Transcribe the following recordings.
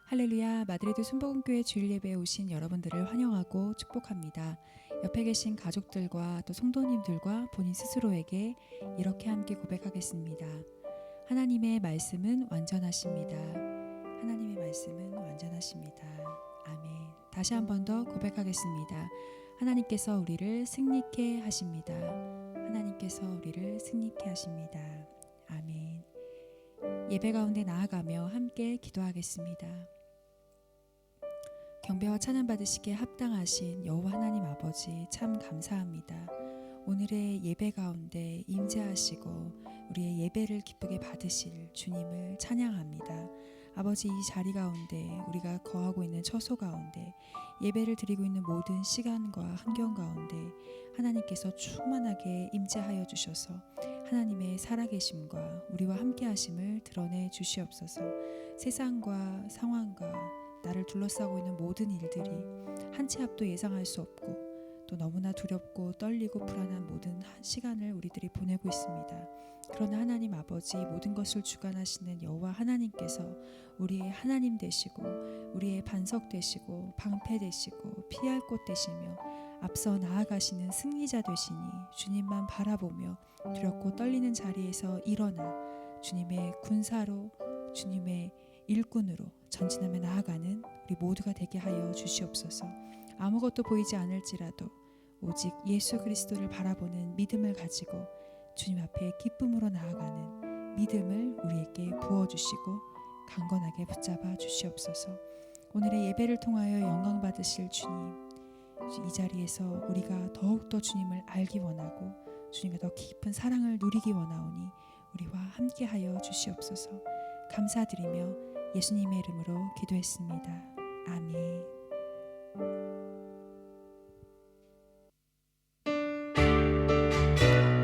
할렐루야, 마드리드 순복음교회 주일 예배에 오신 여러분들을 환영하고 축복합니다. 옆에 계신 가족들과 또 성도님들과 본인 스스로에게 이렇게 함께 고백하겠습니다. 하나님의 말씀은 완전하십니다. 하나님의 말씀은 완전하십니다. 아멘. 다시 한 번 더 고백하겠습니다. 하나님께서 우리를 승리케 하십니다. 하나님께서 우리를 승리케 하십니다. 아멘. 예배 가운데 나아가며 함께 기도하겠습니다. 경배와 찬양 받으시기에 합당하신 여호와 하나님 아버지 참 감사합니다. 오늘의 예배 가운데 임재하시고 우리의 예배를 기쁘게 받으실 주님을 찬양합니다. 아버지, 이 자리 가운데 우리가 거하고 있는 처소 가운데 예배를 드리고 있는 모든 시간과 환경 가운데 하나님께서 충만하게 임재하여 주셔서 하나님의 살아계심과 우리와 함께 하심을 드러내 주시옵소서. 세상과 상황과 나를 둘러싸고 있는 모든 일들이 한 치 앞도 예상할 수 없고 또 너무나 두렵고 떨리고 불안한 모든 시간을 우리들이 보내고 있습니다. 그러나 하나님 아버지, 모든 것을 주관하시는 여호와 하나님께서 우리의 하나님 되시고 우리의 반석 되시고 방패 되시고 피할 곳 되시며 앞서 나아가시는 승리자 되시니 주님만 바라보며 두렵고 떨리는 자리에서 일어나 주님의 군사로, 주님의 일꾼으로 전진하며 나아가는 우리 모두가 되게 하여 주시옵소서. 아무것도 보이지 않을지라도 오직 예수 그리스도를 바라보는 믿음을 가지고 주님 앞에 기쁨으로 나아가는 믿음을 우리에게 부어주시고 강건하게 붙잡아 주시옵소서. 오늘의 예배를 통하여 영광 받으실 주님, 이 자리에서 우리가 더욱더 주님을 알기 원하고 주님의 더 깊은 사랑을 누리기 원하오니 우리와 함께하여 주시옵소서. 감사드리며 예수님의 이름으로 기도했습니다. 아멘.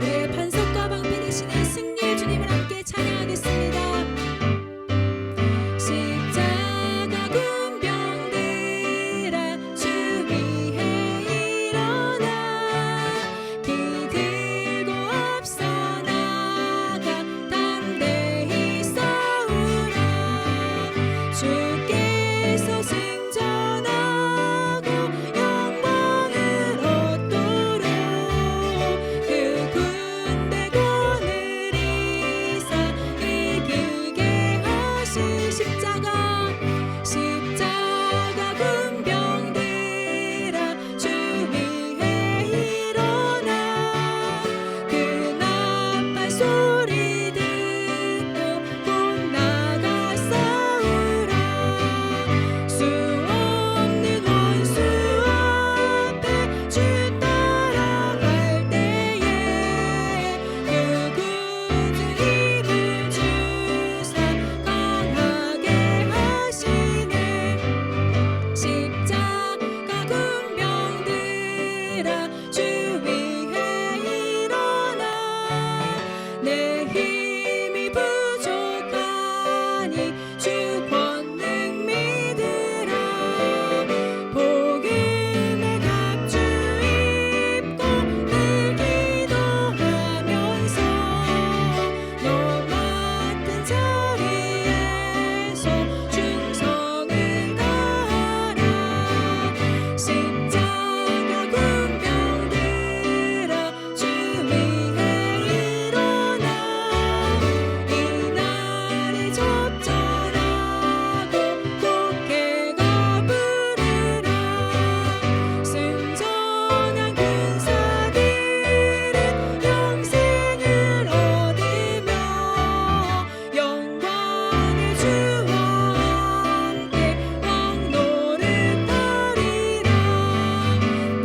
우리의 반석과 방패 되시는 승리의 주님을 함께 찬양하겠습니다. 십자가 군병들아 주 위에 일어나 기 들고 앞서 나가 담대히 싸우라. 주께서 승전하고 영광을 얻도록 그 군대권을 이사 이기게 하신 십자가 군병들아 주 위에 일어나 그 나팔 소리 듣고 곧 나가 싸우라. 수 없는 원수 앞에 주 따라갈 때에 그 굳은 힘을 주사 강하게 하시네. 십자가 군병들아 주 위에 일어나 내 힘이 부족하니 주 권능 믿으라. 복음의 갑주 입고 늘 기도하면서 너 맡은 자리에서 충성을 다하라. 십자가 군병들아 주 위에 일어나 이날을 접전하고 국회가 부르라. 승전한 군사들은 영생을 얻으며 영광의 주와 함께 왕노릇하리라.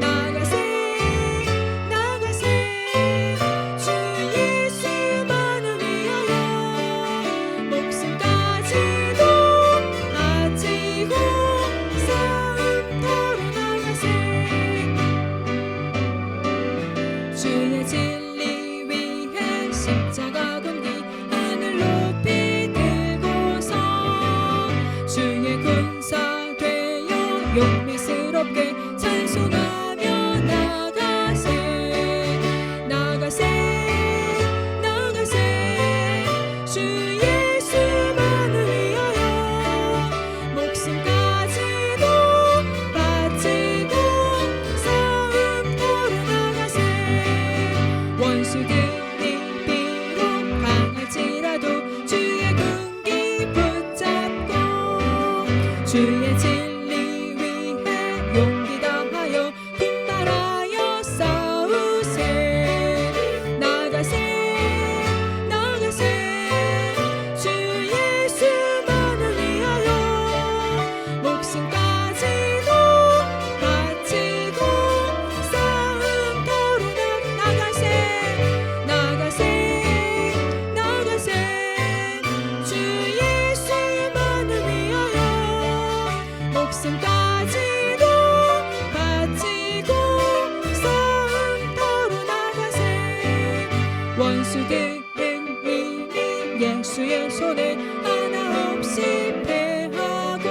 나가세 나가세 주 예수만을 위하여 목숨까지도 바치고 싸움터로 나가세. 주의 진리 위해 십자가 군기 하늘 높이 들고서 주의 군사 되어 용맹스럽게 찬송하며 나가세. 나가세 나가세 주 예수만을 위하여 목숨 모든 힘이 예수의 손에 하나 없이 패하고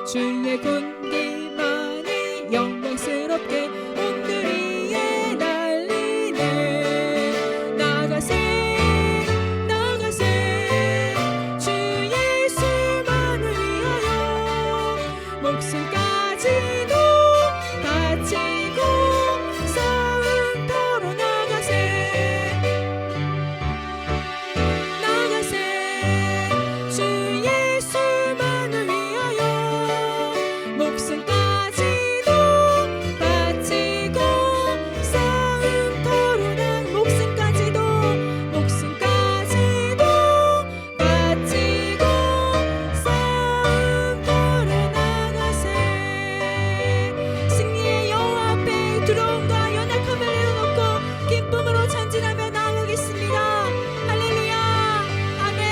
주의 군기만이 영광스럽게 온들 위에 날리네. 나가세 나가세 주 예수만을 위하여 목숨까지도 바치고 싸움터로 나가세. 나가세 주 예수만을 위하여 목숨까지도 바치고 싸움터로 목숨까지도 바치고 싸움터로 나가세. 승리의 여호와 앞에 두려움과 연약함을 내려놓고 기쁨으로 전진하며 나아가겠습니다. 할렐루야. 아멘.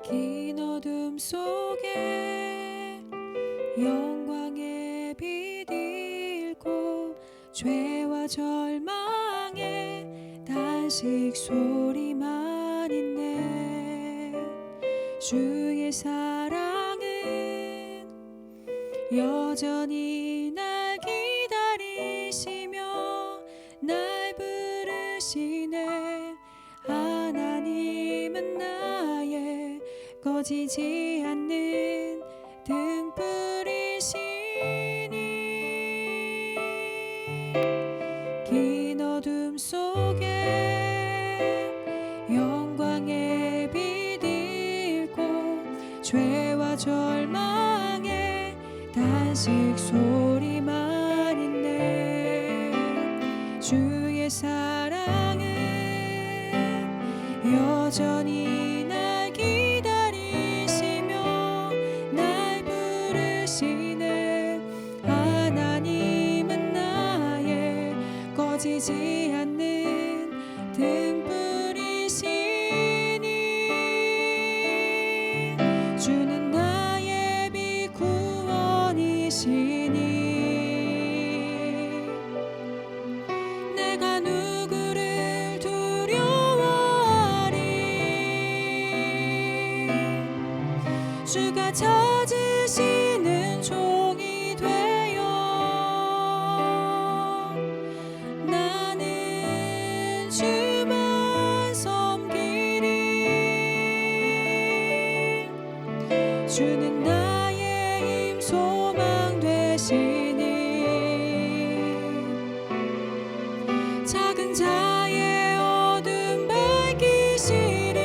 긴 어둠 속에 영광의 빛 잃고 죄와 절망의 단식 소리만 있네. 주의 사랑은 여전히 날 기다리시며 날 부르시네. 하나님은 나의 꺼지지 않는 등불이시니 긴 어둠 속에 영광의 빛 잃고 죄와 절망의 단식 소리만 있네. 주의 사랑은 여전히 날 기다리시며 날 부르시네. 하나님은 나의 꺼지지 않는 등불이시니 주는 나의 빛 구원이시니 내가 누구를 두려워하리. 주가 찾으시는 종이 되어 나는 주만 섬기리. 주는 나의 힘 소망 되시니 작은 자의 어둠 밝히시리.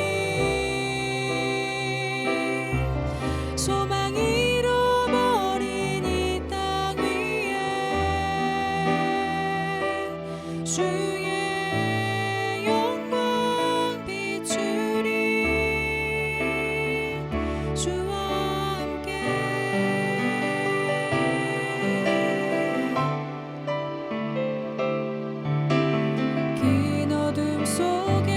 소망 잃어버린 이 땅 위에 주의 영광 비추리. 주와 함께 긴 어둠 속에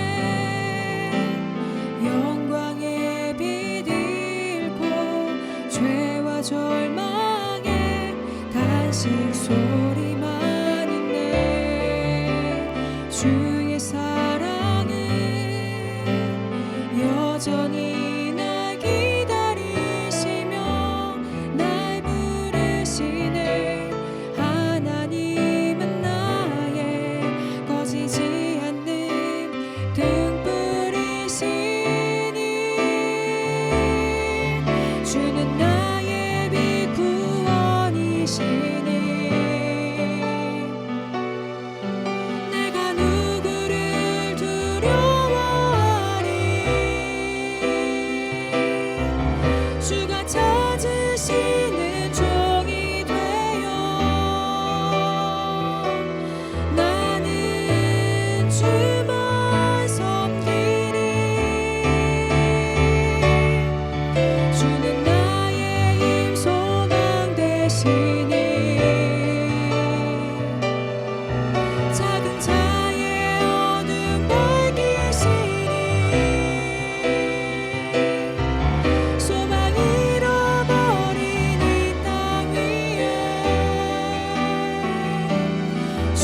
영광의 빛 잃고 죄와 절망의 단식 소리만 있네. 주의 사랑은 여전히 날 기다리시며 날 부르시네. 하나님은 나의 꺼지지 않는 등불이시니 주는 나의 빛 구원이시니 내가 누구를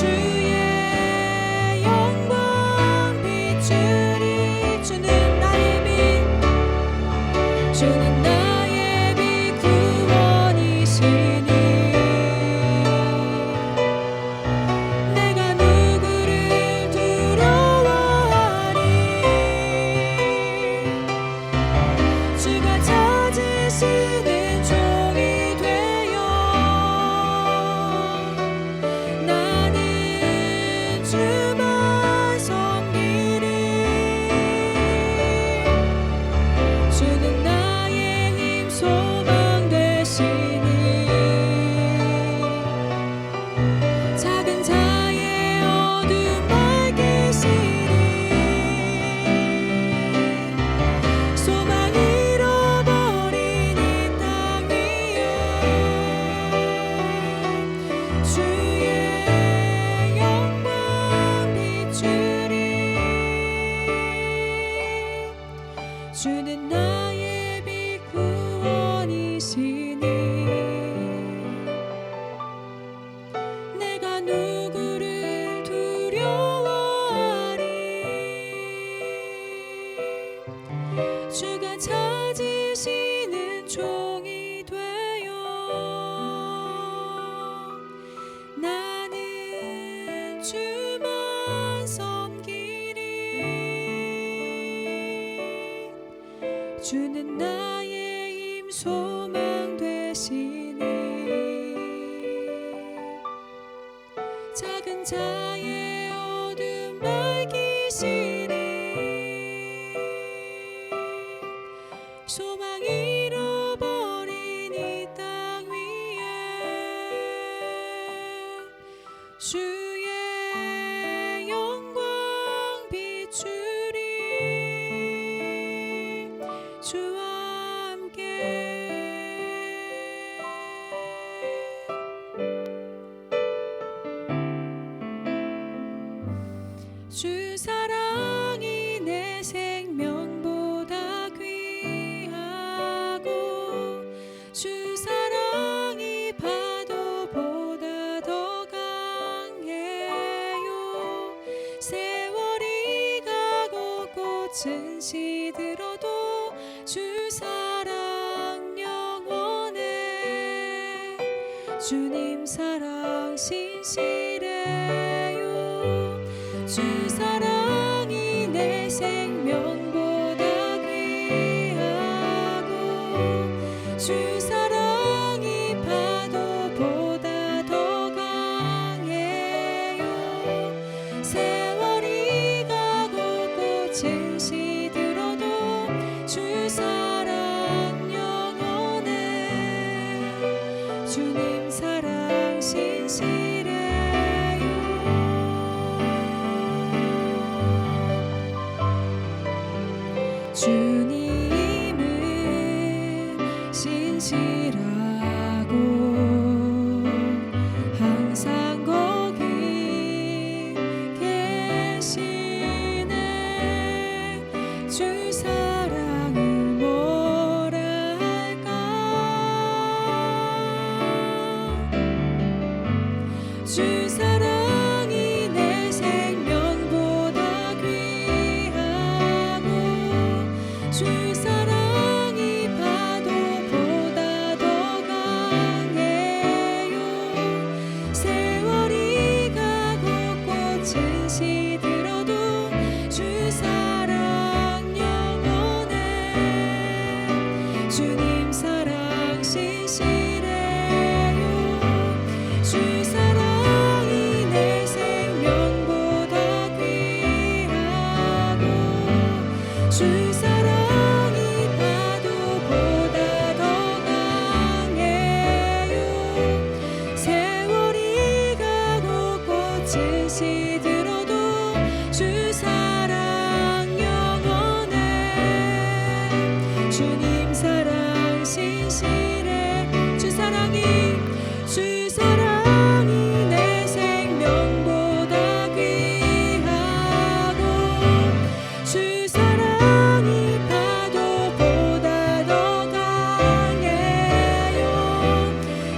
주의 영광 비추리. 주는 나의 빛, 주는 나의 빛 구원이시니 내가 누구를 두려워하리. 주가 찾으시는 종이 되어 나는 주만 섬기리. 주는 나의 힘 소망 되시니 작은 자의 어둠 밝히시니 소망 잃어버린 이 땅 위에 주의 영광 비추리. 주는 나의 빛 구원이시니 내가 누구를 두려워하리. 주가 찾으시는 종이 되어 나는 주만 섬기리. 주는 나의 힘 소망 되시니 작은 자의 어둠 밝히시니 소망 잃어버린 이 땅 위에 주의 영광 비추리. 주와 함께 주 사랑이 내 생명보다 귀하고 주 사랑이 파도보다 더 강해요. 세월이 가고 꽃은 시들어도 주 사랑 영원해. 주님 사랑 신실해요. 주 사랑이 내 생명보다 귀하고 주 사랑이 파도보다 더 강해요. 세월이 가고 꽃은 시들어도 주 사랑 영원해. 주님 사랑 신실해요. 주님은 신실하고 항상 거기 계시네. 주 사랑을 뭐라 할까. 주 사랑이 내 생명보다 귀하고 주 사랑이 파도보다 더 강해요. 세월이 가고 꽃은 시들어도 주 사랑 영원해. 주님 사랑 신실해요. 주 사랑이 내 생명보다 귀하고 주 사랑이 파도보다 더 강해요. 세월이 가고 꽃은 시들어도 주 사랑 영원해. 주님 사랑 신실해. 주 사랑이 내 생명보다 귀하고 주 사랑이 파도보다 더 강해요.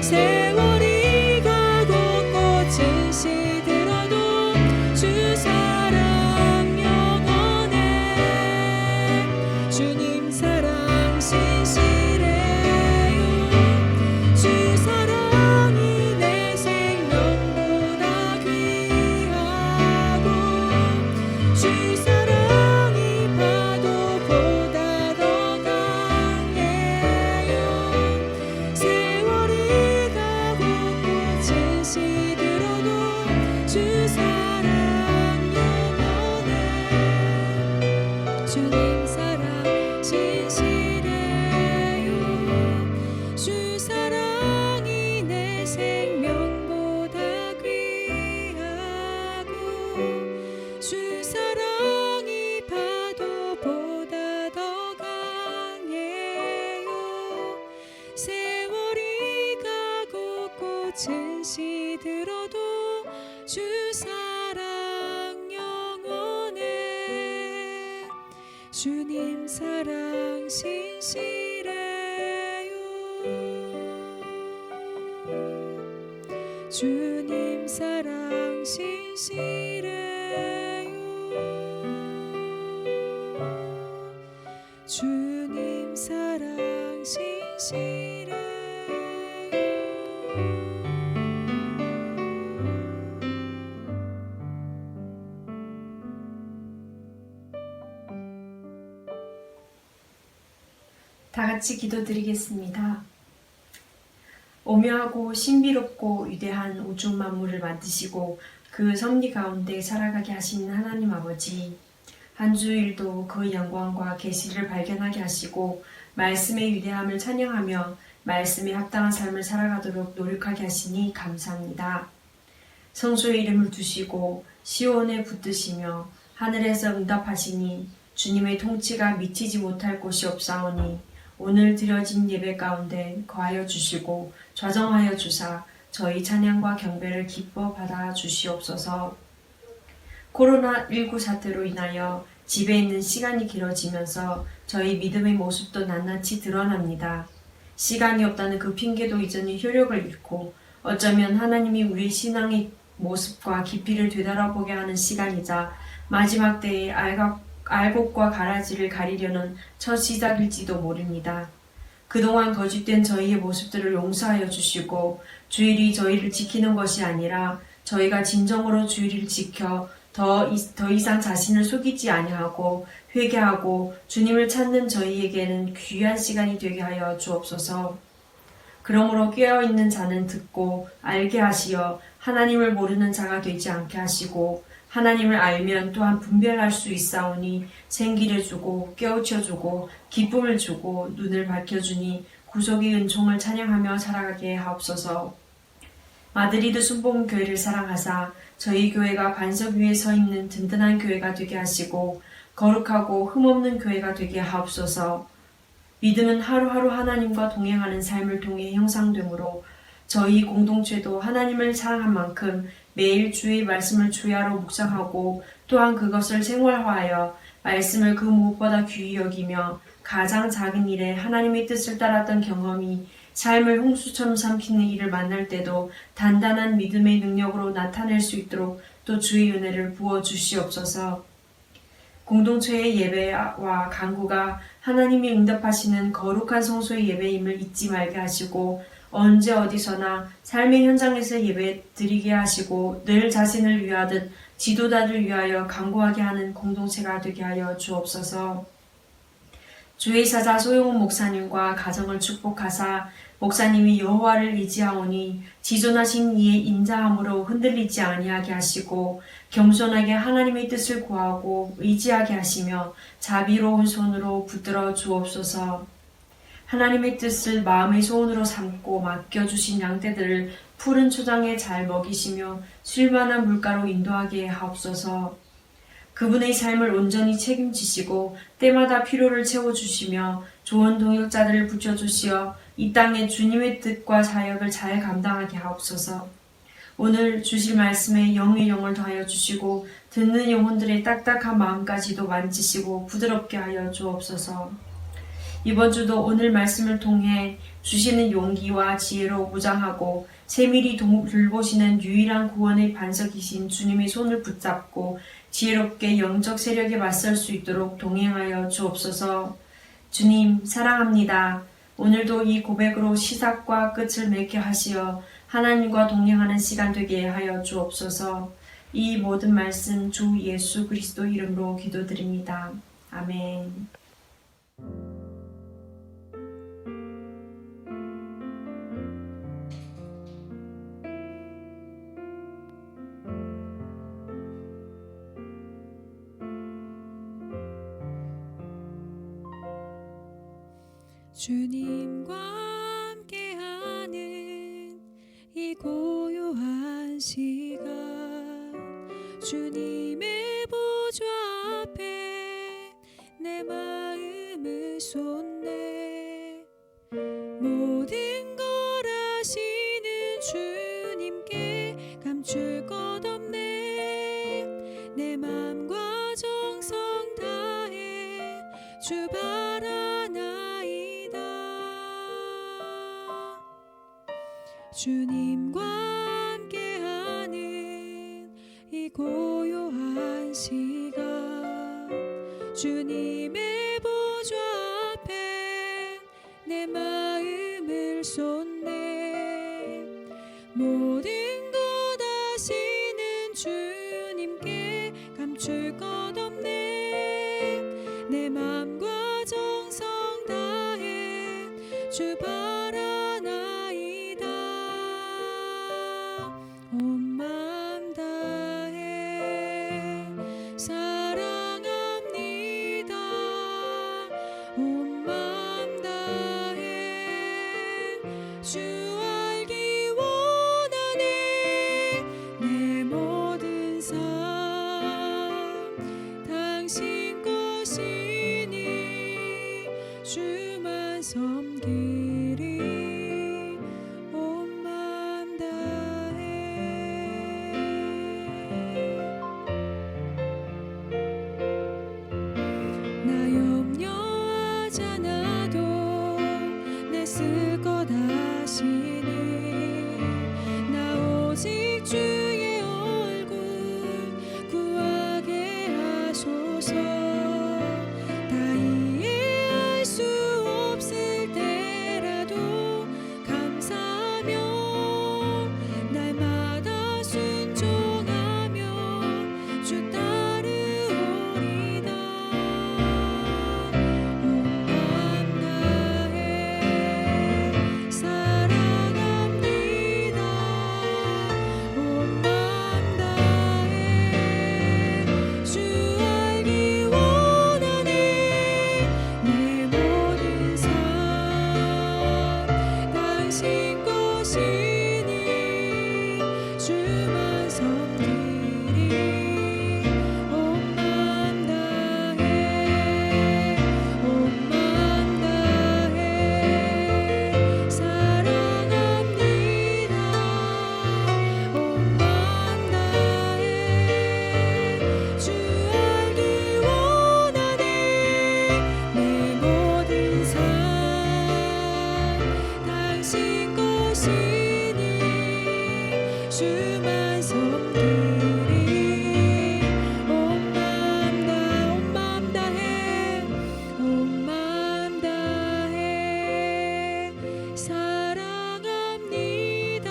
세월이 가고 꽃은 시들어 주님 사랑 신실해요. 주님 사랑 신실해요. 주님 사랑 신실해요. 다 같이 기도드리겠습니다. 오묘하고 신비롭고 위대한 우주 만물을 만드시고 그 섭리 가운데 살아가게 하시는 하나님 아버지, 한 주일도 그 영광과 계시를 발견하게 하시고 말씀의 위대함을 찬양하며 말씀에 합당한 삶을 살아가도록 노력하게 하시니 감사합니다. 성소의 이름을 두시고 시온에 붙드시며 하늘에서 응답하시니 주님의 통치가 미치지 못할 곳이 없사오니 오늘 드려진 예배 가운데 거하여 주시고 좌정하여 주사 저희 찬양과 경배를 기뻐 받아 주시옵소서. 코로나19 사태로 인하여 집에 있는 시간이 길어지면서 저희 믿음의 모습도 낱낱이 드러납니다. 시간이 없다는 그 핑계도 이전히 효력을 잃고 어쩌면 하나님이 우리 신앙의 모습과 깊이를 되돌아보게 하는 시간이자 마지막 때에 알곡과 가라지를 가리려는 첫 시작일지도 모릅니다. 그동안 거짓된 저희의 모습들을 용서하여 주시고 주일이 저희를 지키는 것이 아니라 저희가 진정으로 주일을 지켜 더 이상 자신을 속이지 아니하고 회개하고 주님을 찾는 저희에게는 귀한 시간이 되게 하여 주옵소서. 그러므로 깨어있는 자는 듣고 알게 하시어 하나님을 모르는 자가 되지 않게 하시고 하나님을 알면 또한 분별할 수 있사오니 생기를 주고 깨우쳐주고 기쁨을 주고 눈을 밝혀주니 구속의 은총을 찬양하며 살아가게 하옵소서. 마드리드 순복음교회를 사랑하사 저희 교회가 반석 위에 서 있는 든든한 교회가 되게 하시고 거룩하고 흠없는 교회가 되게 하옵소서. 믿음은 하루하루 하나님과 동행하는 삶을 통해 형상되므로 저희 공동체도 하나님을 사랑한 만큼 매일 주의 말씀을 주야로 묵상하고 또한 그것을 생활화하여 말씀을 그 무엇보다 귀히 여기며 가장 작은 일에 하나님의 뜻을 따랐던 경험이 삶을 홍수처럼 삼키는 일을 만날 때도 단단한 믿음의 능력으로 나타낼 수 있도록 또 주의 은혜를 부어 주시옵소서. 공동체의 예배와 간구가 하나님이 응답하시는 거룩한 성소의 예배임을 잊지 말게 하시고 언제 어디서나 삶의 현장에서 예배 드리게 하시고 늘 자신을 위하듯 지도자를 위하여 간구하게 하는 공동체가 되게 하여 주옵소서. 주의 사자 소용훈 목사님과 가정을 축복하사 목사님이 여호와를 의지하오니 지존하신 이의 인자함으로 흔들리지 아니하게 하시고 겸손하게 하나님의 뜻을 구하고 의지하게 하시며 자비로운 손으로 붙들어 주옵소서. 하나님의 뜻을 마음의 소원으로 삼고 맡겨주신 양떼들을 푸른 초장에 잘 먹이시며 쉴만한 물가로 인도하게 하옵소서. 그분의 삶을 온전히 책임지시고 때마다 필요를 채워주시며 좋은 동역자들을 붙여주시어 이 땅에 주님의 뜻과 사역을 잘 감당하게 하옵소서. 오늘 주실 말씀에 영의 영을 더하여 주시고 듣는 영혼들의 딱딱한 마음까지도 만지시고 부드럽게 하여 주옵소서. 이번 주도 오늘 말씀을 통해 주시는 용기와 지혜로 무장하고 세밀히 돌보시는 유일한 구원의 반석이신 주님의 손을 붙잡고 지혜롭게 영적 세력에 맞설 수 있도록 동행하여 주옵소서. 주님 사랑합니다. 오늘도 이 고백으로 시작과 끝을 맺게 하시어 하나님과 동행하는 시간 되게 하여 주옵소서. 이 모든 말씀 주 예수 그리스도 이름으로 기도드립니다. 아멘. 주님과 함께하는 이 고요한 시간, 주님의 보좌 앞에 내 마음을 쏟네. 모든 걸 아시는 주님께 감출 것 없네. 내 맘과 정성 다해 주 바라나이다. 주님과 함께하는 이 고요한 시간, 주님의 보좌 앞에 내 마음을 쏟네. 모든 것 아시는 주님께 감출 것 없네. 내 맘과 정성 다해 주 바라나이다. 온 맘 다해 사랑합니다. 온 맘 다해 주 알기 원하네. 내 모든 삶 당신 것이니 주만 섬기리. 온 맘 다해. 나 염려하지 않아도 내 쓸 것 아시니. 나 오직 주의 얼굴 구하게 하소서. 다 이해할 수 없을 때라도 감사하며 날마다 순종하며 주 따르오리다. 온 맘 다해 사랑합니다. 온 맘 다해 주 알기 원하네. 내 모든 삶 당신 것이니 주만 섬기리. 온 맘 다해 온 맘 다해 사랑합니다. 온 맘 다해 주 알기 원하네. 내 모든 삶 당신 것이니 주만 섬기리. 온 맘 다해 온 맘 다해 사랑합니다.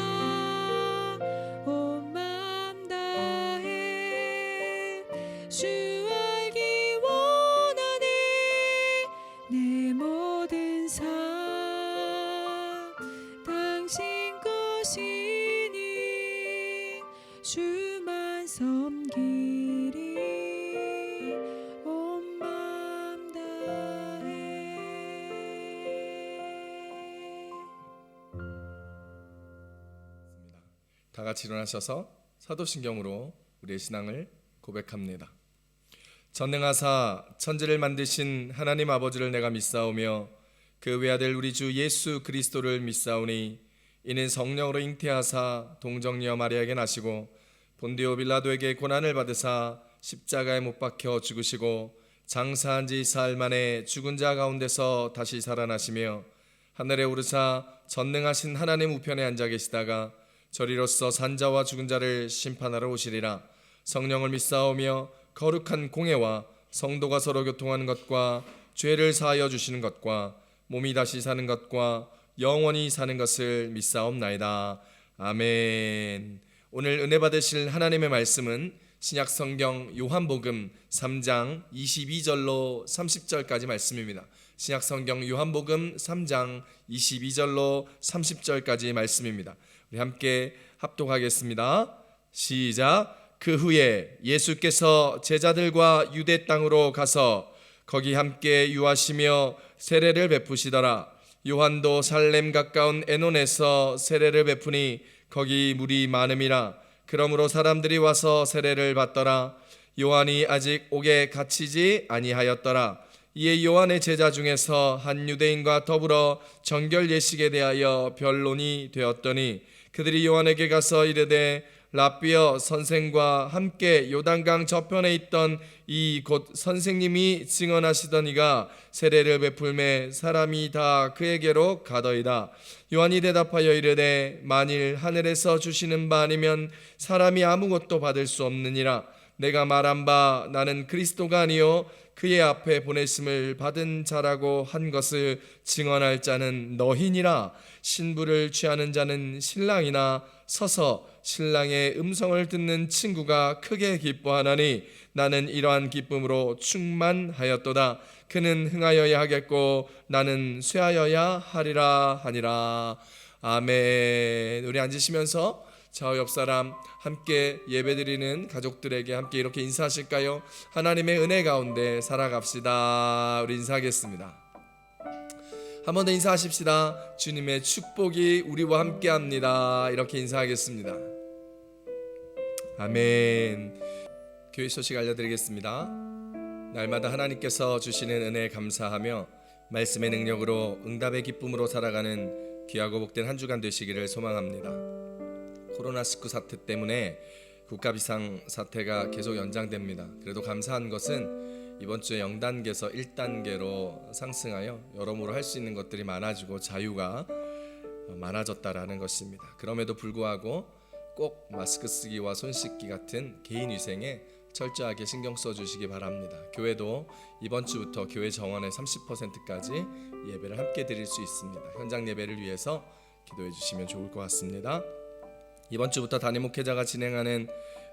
온 맘 다해 주 알기 원하네. 내 모든 삶 당신 것이니 주만 섬기리. 온 맘 다해. 다 같이 일어나셔서 사도신경으로 우리의 신앙을 고백합니다. 전능하사 천지를 만드신 하나님 아버지를 내가 믿사오며 그 외아들 우리 주 예수 그리스도를 믿사오니 이는 성령으로 잉태하사 동정녀 마리아에게 나시고 본디오 빌라도에게 고난을 받으사 십자가에 못 박혀 죽으시고 장사한 지 사흘 만에 죽은 자 가운데서 다시 살아나시며 하늘에 오르사 전능하신 하나님 우편에 앉아 계시다가 저리로서 산자와 죽은 자를 심판하러 오시리라. 성령을 믿사오며 거룩한 공예와 성도가 서로 교통하는 것과 죄를 사하여 주시는 것과 몸이 다시 사는 것과 영원히 사는 것을 믿사옵나이다. 아멘. 오늘 은혜 받으실 하나님의 말씀은 신약성경 요한복음 3장 22절로 30절까지 말씀입니다. 신약성경 요한복음 3장 22절로 30절까지 말씀입니다. 우리 함께 합독하겠습니다. 시작. 그 후에 예수께서 제자들과 유대 땅으로 가서 거기 함께 유하시며 세례를 베푸시더라. 요한도 살렘 가까운 에논에서 세례를 베푸니 거기 물이 많음이라. 그러므로 사람들이 와서 세례를 받더라. 요한이 아직 옥에 갇히지 아니하였더라. 이에 요한의 제자 중에서 한 유대인과 더불어 정결 예식에 대하여 변론이 되었더니 그들이 요한에게 가서 이르되 랍비여, 선생과 함께 요단강 저편에 있던 이 곧 선생님이 증언하시던 이가 세례를 베풀매 사람이 다 그에게로 가더이다. 요한이 대답하여 이르되 만일 하늘에서 주시는 바 아니면 사람이 아무것도 받을 수 없느니라. 내가 말한 바 나는 그리스도가 아니요 그의 앞에 보내심을 받은 자라고 한 것을 증언할 자는 너희니라. 신부를 취하는 자는 신랑이나 서서 신랑의 음성을 듣는 친구가 크게 기뻐하나니 나는 이러한 기쁨으로 충만하였도다. 그는 흥하여야 하겠고 나는 쇠하여야 하리라 하니라. 아멘. 우리 앉으시면서 저 옆사람 함께 예배드리는 가족들에게 함께 이렇게 인사하실까요? 하나님의 은혜 가운데 살아갑시다. 우리 인사하겠습니다. 한 번 더 인사하십시다. 주님의 축복이 우리와 함께합니다. 이렇게 인사하겠습니다. 아멘. 교회 소식 알려드리겠습니다. 날마다 하나님께서 주시는 은혜에 감사하며 말씀의 능력으로 응답의 기쁨으로 살아가는 귀하고 복된 한 주간 되시기를 소망합니다. 코로나19 사태 때문에 국가 비상 사태가 계속 연장됩니다. 그래도 감사한 것은 이번 주에 0단계에서 1단계로 상승하여 여러모로 할 수 있는 것들이 많아지고 자유가 많아졌다라는 것입니다. 그럼에도 불구하고 꼭 마스크 쓰기와 손 씻기 같은 개인 위생에 철저하게 신경 써주시기 바랍니다. 교회도 이번 주부터 교회 정원의 30%까지 예배를 함께 드릴 수 있습니다. 현장 예배를 위해서 기도해 주시면 좋을 것 같습니다. 이번 주부터 담임 목회자가 진행하는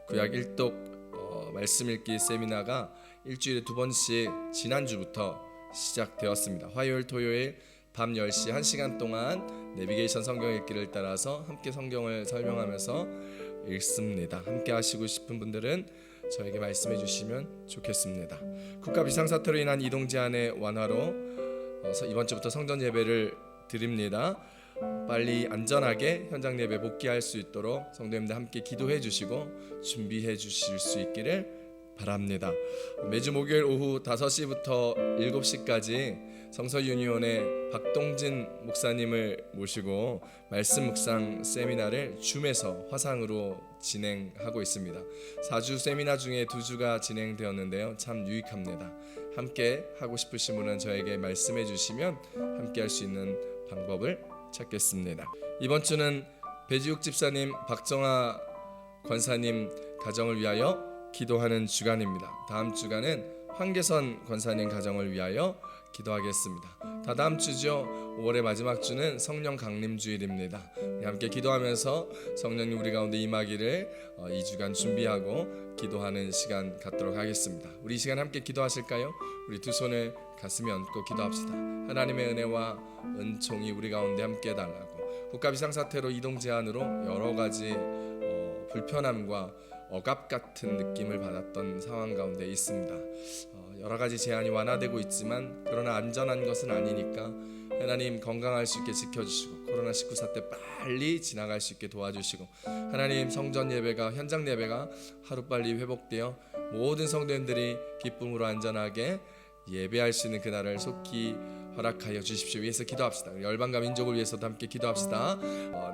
구약 1독 말씀 읽기 세미나가 일주일에 2번씩 지난주부터 시작되었습니다. 화요일, 토요일 밤 10시 1시간 동안 내비게이션 성경 읽기를 따라서 함께 성경을 설명하면서 읽습니다. 함께 하시고 싶은 분들은 저에게 말씀해 주시면 좋겠습니다. 국가 비상사태로 인한 이동 제한의 완화로 이번 주부터 성전 예배를 드립니다. 빨리 안전하게 현장 예배 복귀할 수 있도록 성도님들 함께 기도해 주시고 준비해 주실 수 있기를 바랍니다. 매주 목요일 오후 5시부터 7시까지 성서유니온의 박동진 목사님을 모시고 말씀 묵상 세미나를 줌에서 화상으로 진행하고 있습니다. 4주 세미나 중에 2주가 진행되었는데요. 참 유익합니다. 함께 하고 싶으신 분은 저에게 말씀해 주시면 함께 할 수 있는 방법을 찾겠습니다. 이번 주는 배지욱 집사님, 박정아 권사님 가정을 위하여 기도하는 주간입니다. 다음 주간은 황계선 권사님 가정을 위하여 기도하겠습니다. 다다음 주죠. 5월의 마지막 주는 성령 강림 주일입니다. 함께 기도하면서 성령님 우리 가운데 임하기를 2주간 준비하고 기도하는 시간 갖도록 하겠습니다. 우리 이 시간 함께 기도하실까요? 우리 두 손을 가슴에 얹고 기도합시다. 하나님의 은혜와 은총이 우리 가운데 함께 해달라고. 국가 비상사태로 이동 제한으로 여러 가지 불편함과 억압 같은 느낌을 받았던 상황 가운데 있습니다. 여러 가지 제한이 완화되고 있지만 그러나 안전한 것은 아니니까 하나님 건강할 수 있게 지켜주시고 코로나19 사태 빨리 지나갈 수 있게 도와주시고 하나님 성전 예배가 현장 예배가 하루빨리 회복되어 모든 성도님들이 기쁨으로 안전하게 예배할 수 있는 그날을 속히 허락하여 주십시오. 위해서 기도합시다. 열방과 민족을 위해서도 함께 기도합시다.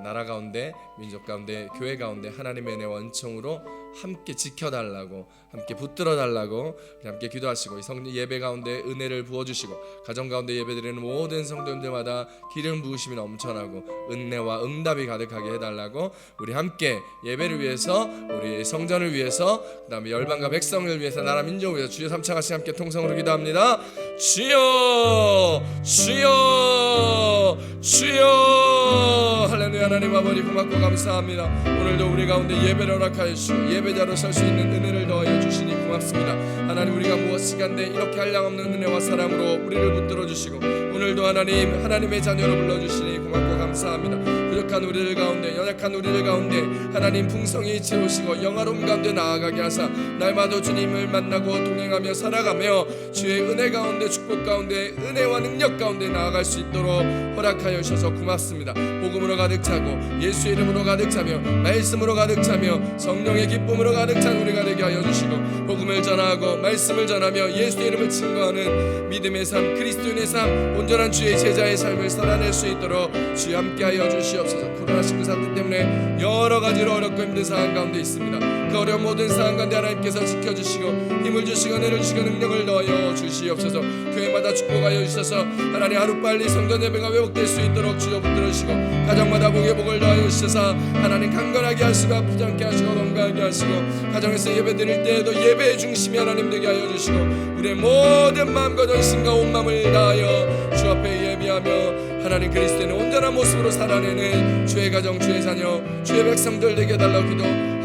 나라 가운데 민족 가운데 교회 가운데 하나님의 은혜와 은총으로 함께 지켜달라고 함께 붙들어 달라고 함께 기도하시고 이 예배 가운데 은혜를 부어주시고 가정 가운데 예배드리는 모든 성도님들마다 기름 부으심이 넘쳐나고 은혜와 응답이 가득하게 해달라고 우리 함께 예배를 위해서 우리 성전을 위해서 그 다음에 열방과 백성을 위해서 나라 민족을 위해서 주여 삼창하시 함께 통성으로 기도합니다. 주여 주여 주여 할렐루야. 하나님 아버지 고맙고 감사합니다. 오늘도 우리 가운데 예배를 허락하여 주시고 예배자로 설 수 있는 은혜를 더하여 주시니 고맙습니다. 하나님 우리가 무엇이간데 이렇게 한량없는 은혜와 사랑으로 우리를 붙들어 주시고 오늘도 하나님의 자녀로 불러주시니 고맙고 감사합니다. 부족한 우리들 가운데, 연약한 우리들 가운데 하나님 풍성히 채우시고 영화로움 가운데 나아가게 하사 날마다 주님을 만나고 동행하며 살아가며 주의 은혜 가운데, 축복 가운데, 은혜와 능력 가운데 나아갈 수 있도록 허락하여 주셔서 고맙습니다. 복음으로 가득 차고 예수의 이름으로 가득 차며 말씀으로 가득 차며 성령의 기쁨으로 가득 찬 우리가 되게 하여 주시고, 복음을 전하고 말씀을 전하며 예수의 이름을 증거하는 믿음의 삶, 그리스도인의 삶, 온전한 주의 제자의 삶을 살아낼 수 있도록 주여 함께하여 주시옵소서. 코로나19 사태 때문에 여러 가지로 어렵고 힘든 상황 가운데 있습니다. 그 어려운 모든 상황 가운데 하나님께서 지켜주시고 힘을 주시고 은혜를 주시고 능력을 넣어 주시옵소서. 교회마다 축복하여 주셔서 하나님 하루빨리 성전 예배가 회복될 수 있도록 주여 붙들어 주시고, 가정마다 복의 복을 넣어 주셔서 하나님 강건하게 하시고 아프지 않게 하시고 건강하게 하시고, 가정에서 예배 드릴 때에도 예배의 중심이 하나님 되게 하여 주시고, 우리의 모든 마음과 전심과 온 마음을 다하여 주 앞에 예배하며 하나님 그리스도의 온전한 모습으로 살아내는 주의 가정, 주의 자녀, 주의 백성들 되게 해달라고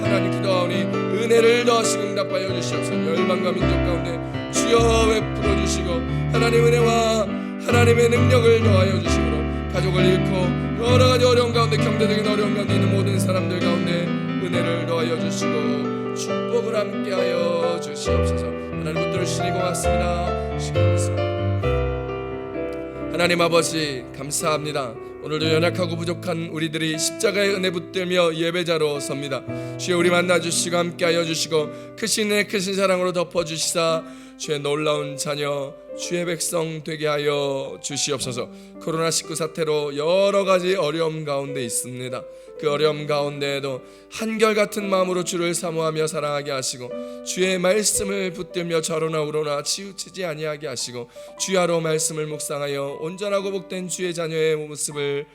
하나님 기도하오니 은혜를 더하시고 응답하여 주시옵소서. 열방과 민족 가운데 주여 베풀어 주시고 하나님 은혜와 하나님의 능력을 더하여 주시므로 가족을 잃고 여러 가지 어려운 가운데, 경제적인 어려운 가운데 있는 모든 사람들 가운데 은혜를 더하여 주시고 축복을 함께하여 주시옵소서. 하나님 붙들어 주시니 고맙습니다. 하나님 아버지 감사합니다. 오늘도 연약하고 부족한 우리들이 십자가의 은혜 붙들며 예배자로 섭니다. 주여 우리 만나주시고 함께하여 주시고 크신 은혜 크신 사랑으로 덮어주시사 주의 놀라운 자녀, 주의 백성 되게 하여 주시옵소서. 코로나19 사태로 여러 가지 어려움 가운데 있습니다. 그 어려움 가운데에도 한결같은 마음으로 주를 사모하며 사랑하게 하시고, 주의 말씀을 붙들며 좌로나 우로나 치우치지 아니하게 하시고, 주야로 말씀을 묵상하여 온전하고 복된 주의 자녀의 모습을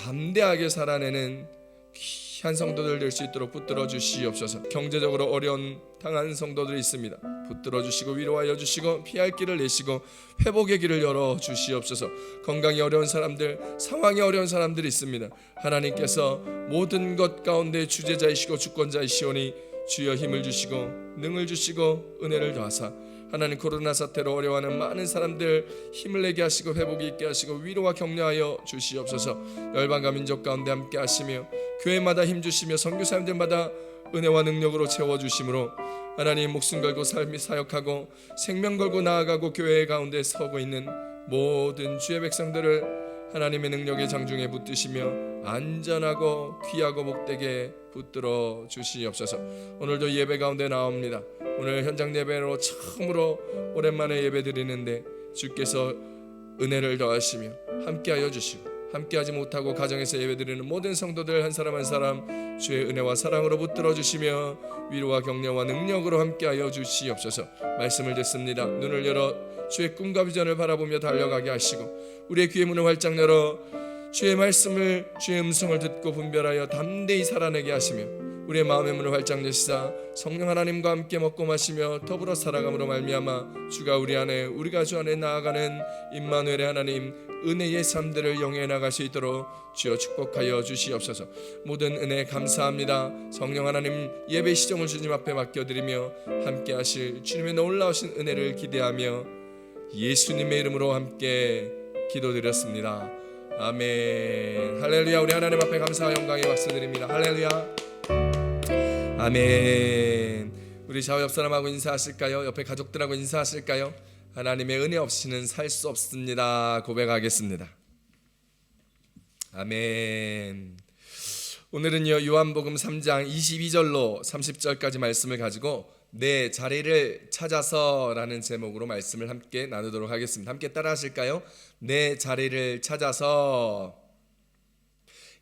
담대하게 살아내는 귀한 성도들 될 수 있도록 붙들어 주시옵소서. 경제적으로 어려운 당한 성도들이 있습니다. 붙들어 주시고 위로하여 주시고 피할 길을 내시고 회복의 길을 열어 주시옵소서. 건강이 어려운 사람들, 상황이 어려운 사람들이 있습니다. 하나님께서 모든 것 가운데 주제자이시고 주권자이시오니 주여 힘을 주시고 능을 주시고 은혜를 더하사 하나님 코로나 사태로 어려워하는 많은 사람들 힘을 내게 하시고 회복이 있게 하시고 위로와 격려하여 주시옵소서. 열방과 민족 가운데 함께 하시며 교회마다 힘 주시며 선교사님들마다 은혜와 능력으로 채워주심으로 하나님 목숨 걸고 삶이 사역하고 생명 걸고 나아가고 교회 가운데 서고 있는 모든 주의 백성들을 하나님의 능력의 장중에 붙드시며 안전하고 귀하고 복되게 붙들어 주시옵소서. 오늘도 예배 가운데 나옵니다. 오늘 현장 예배로 처음으로 오랜만에 예배 드리는데 주께서 은혜를 더하시며 함께하여 주시고, 함께하지 못하고 가정에서 예배드리는 모든 성도들 한 사람 한 사람 주의 은혜와 사랑으로 붙들어 주시며 위로와 격려와 능력으로 함께하여 주시옵소서. 말씀을 듣습니다. 눈을 열어 주의 꿈과 비전을 바라보며 달려가게 하시고, 우리의 귀의 문을 활짝 열어 주의 말씀을, 주의 음성을 듣고 분별하여 담대히 살아내게 하시며, 우리의 마음의 문을 활짝 여시사 성령 하나님과 함께 먹고 마시며 더불어 살아감으로 말미암아 주가 우리 안에, 우리가 주 안에 나아가는 임마누엘의 하나님 은혜의 삶들을 영위해 나갈 수 있도록 주여 축복하여 주시옵소서. 모든 은혜 감사합니다. 성령 하나님 예배 시정을 주님 앞에 맡겨드리며 함께 하실 주님의 놀라우신 은혜를 기대하며 예수님의 이름으로 함께 기도드렸습니다. 아멘. 할렐루야. 우리 하나님 앞에 감사와 영광의 박수 드립니다. 할렐루야. 아멘. 우리 좌우 옆 사람하고 인사하실까요? 옆에 가족들하고 인사하실까요? 하나님의 은혜 없이는 살 수 없습니다. 고백하겠습니다. 아멘. 오늘은요 요한복음 3장 22절로 30절까지 말씀을 가지고 내 자리를 찾아서라는 제목으로 말씀을 함께 나누도록 하겠습니다. 함께 따라 하실까요? 내 자리를 찾아서.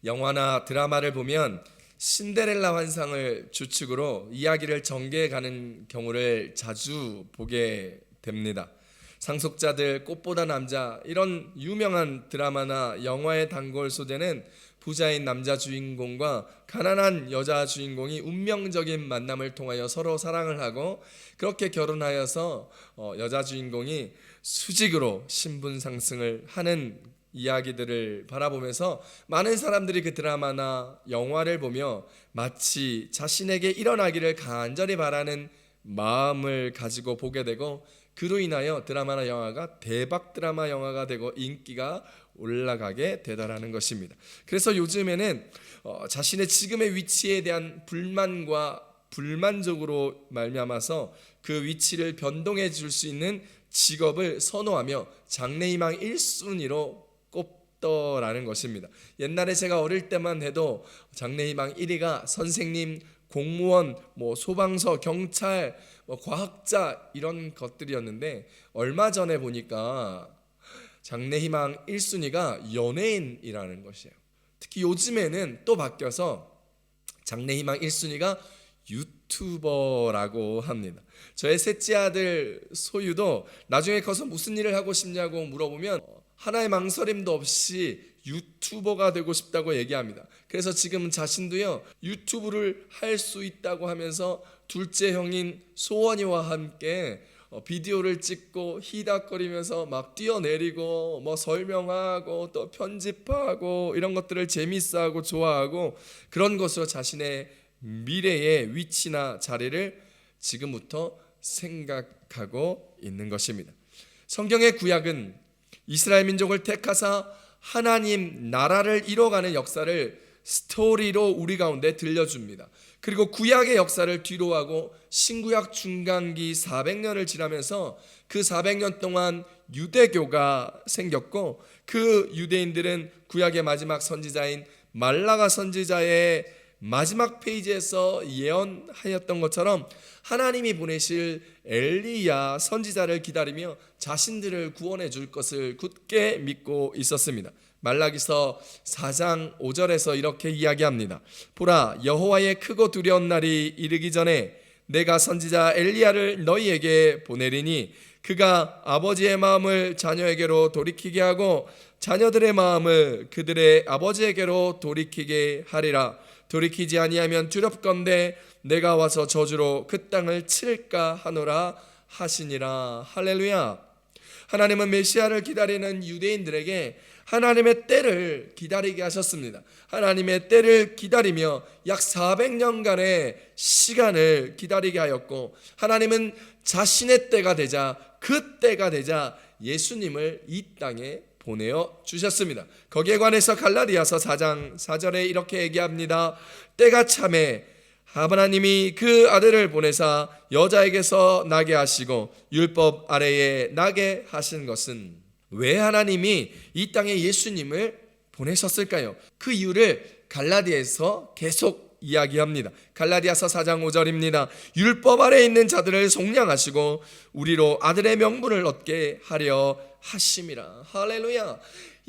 영화나 드라마를 보면 신데렐라 환상을 주축으로 이야기를 전개해 가는 경우를 자주 보게 됩니다. 상속자들, 꽃보다 남자, 이런 유명한 드라마나 영화의 단골 소재는 부자인 남자 주인공과 가난한 여자 주인공이 운명적인 만남을 통하여 서로 사랑을 하고 그렇게 결혼하여서 여자 주인공이 수직으로 신분 상승을 하는 이야기들을 바라보면서 많은 사람들이 그 드라마나 영화를 보며 마치 자신에게 일어나기를 간절히 바라는 마음을 가지고 보게 되고, 그로 인하여 드라마나 영화가 대박 드라마 영화가 되고 인기가 올라가게 되더라는 것입니다. 그래서 요즘에는 자신의 지금의 위치에 대한 불만과 불만족으로 말미암아서 그 위치를 변동해 줄 수 있는 직업을 선호하며 장래희망 1순위로 꼽더라는 것입니다. 옛날에 제가 어릴 때만 해도 장래희망 1위가 선생님, 공무원, 소방서, 경찰, 과학자 이런 것들이었는데 얼마 전에 보니까 장래희망 1순위가 연예인이라는 것이에요. 특히 요즘에는 또 바뀌어서 장래희망 1순위가 유튜버라고 합니다. 저의 셋째 아들 소유도 나중에 커서 무슨 일을 하고 싶냐고 물어보면 하나의 망설임도 없이 유튜버가 되고 싶다고 얘기합니다. 그래서 지금 자신도요 유튜브를 할 수 있다고 하면서 둘째 형인 소원이와 함께 비디오를 찍고 히닥거리면서 막 뛰어내리고 설명하고 또 편집하고 이런 것들을 재밌어하고 좋아하고 그런 것으로 자신의 미래의 위치나 자리를 지금부터 생각하고 있는 것입니다. 성경의 구약은 이스라엘 민족을 택하사 하나님 나라를 이뤄가는 역사를 스토리로 우리 가운데 들려줍니다. 그리고 구약의 역사를 뒤로하고 신구약 중간기 400년을 지나면서 그 400년 동안 유대교가 생겼고 그 유대인들은 구약의 마지막 선지자인 말라가 선지자의 마지막 페이지에서 예언하였던 것처럼 하나님이 보내실 엘리야 선지자를 기다리며 자신들을 구원해 줄 것을 굳게 믿고 있었습니다. 말라기서 4장 5절에서 이렇게 이야기합니다. 보라, 여호와의 크고 두려운 날이 이르기 전에 내가 선지자 엘리야를 너희에게 보내리니 그가 아버지의 마음을 자녀에게로 돌이키게 하고 자녀들의 마음을 그들의 아버지에게로 돌이키게 하리라. 돌이키지 아니하면 두렵건대 내가 와서 저주로 그 땅을 칠까 하노라 하시니라. 할렐루야. 하나님은 메시아를 기다리는 유대인들에게 하나님의 때를 기다리게 하셨습니다. 하나님의 때를 기다리며 약 400년간의 시간을 기다리게 하였고 하나님은 자신의 때가 되자 그 때가 되자 예수님을 이 땅에 보내어 주셨습니다. 거기에 관해서 갈라디아서 4장 4절에 이렇게 얘기합니다. 때가 참에 하나님이 그 아들을 보내사 여자에게서 나게 하시고 율법 아래에 나게 하신 것은 왜 하나님이 이 땅에 예수님을 보내셨을까요? 그 이유를 갈라디아에서 계속 이야기합니다. 갈라디아서 4장 5절입니다. 율법 아래에 있는 자들을 속량하시고 우리로 아들의 명분을 얻게 하려 하심이라. 할렐루야.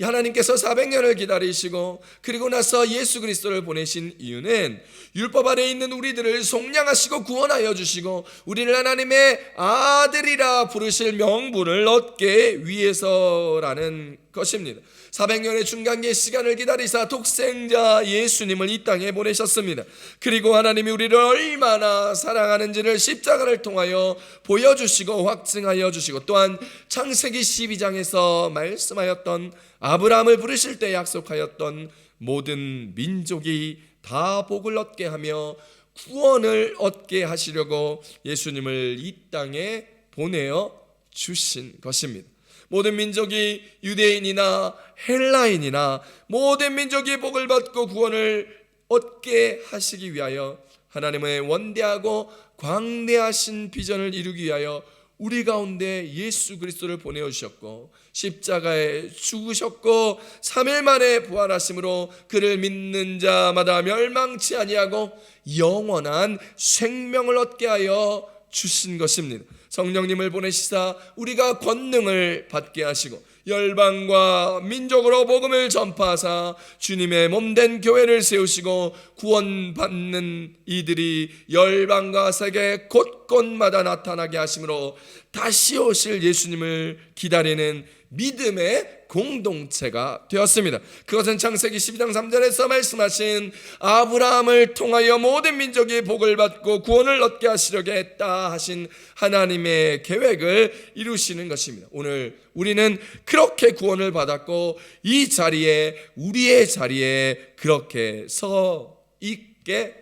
하나님께서 400년을 기다리시고 그리고 나서 예수 그리스도를 보내신 이유는 율법 아래에 있는 우리들을 속량하시고 구원하여 주시고 우리를 하나님의 아들이라 부르실 명분을 얻게 위해서라는 것입니다. 400년의 중간기의 시간을 기다리사 독생자 예수님을 이 땅에 보내셨습니다. 그리고 하나님이 우리를 얼마나 사랑하는지를 십자가를 통하여 보여주시고 확증하여 주시고 또한 창세기 12장에서 말씀하였던 아브라함을 부르실 때 약속하였던 모든 민족이 다 복을 얻게 하며 구원을 얻게 하시려고 예수님을 이 땅에 보내어 주신 것입니다. 모든 민족이 유대인이나 헬라인이나 모든 민족이 복을 받고 구원을 얻게 하시기 위하여 하나님의 원대하고 광대하신 비전을 이루기 위하여 우리 가운데 예수 그리스도를 보내어 주셨고 십자가에 죽으셨고 3일 만에 부활하심으로 그를 믿는 자마다 멸망치 아니하고 영원한 생명을 얻게 하여 주신 것입니다. 성령님을 보내시사 우리가 권능을 받게 하시고 열방과 민족으로 복음을 전파하사 주님의 몸된 교회를 세우시고 구원받는 이들이 열방과 세계 곳곳마다 나타나게 하심으로 다시 오실 예수님을 기다리는 믿음의 공동체가 되었습니다. 그것은 창세기 12장 3절에서 말씀하신 아브라함을 통하여 모든 민족이 복을 받고 구원을 얻게 하시려고 했다 하신 하나님의 계획을 이루시는 것입니다. 오늘 우리는 그렇게 구원을 받았고 이 자리에 우리의 자리에 그렇게 서 있게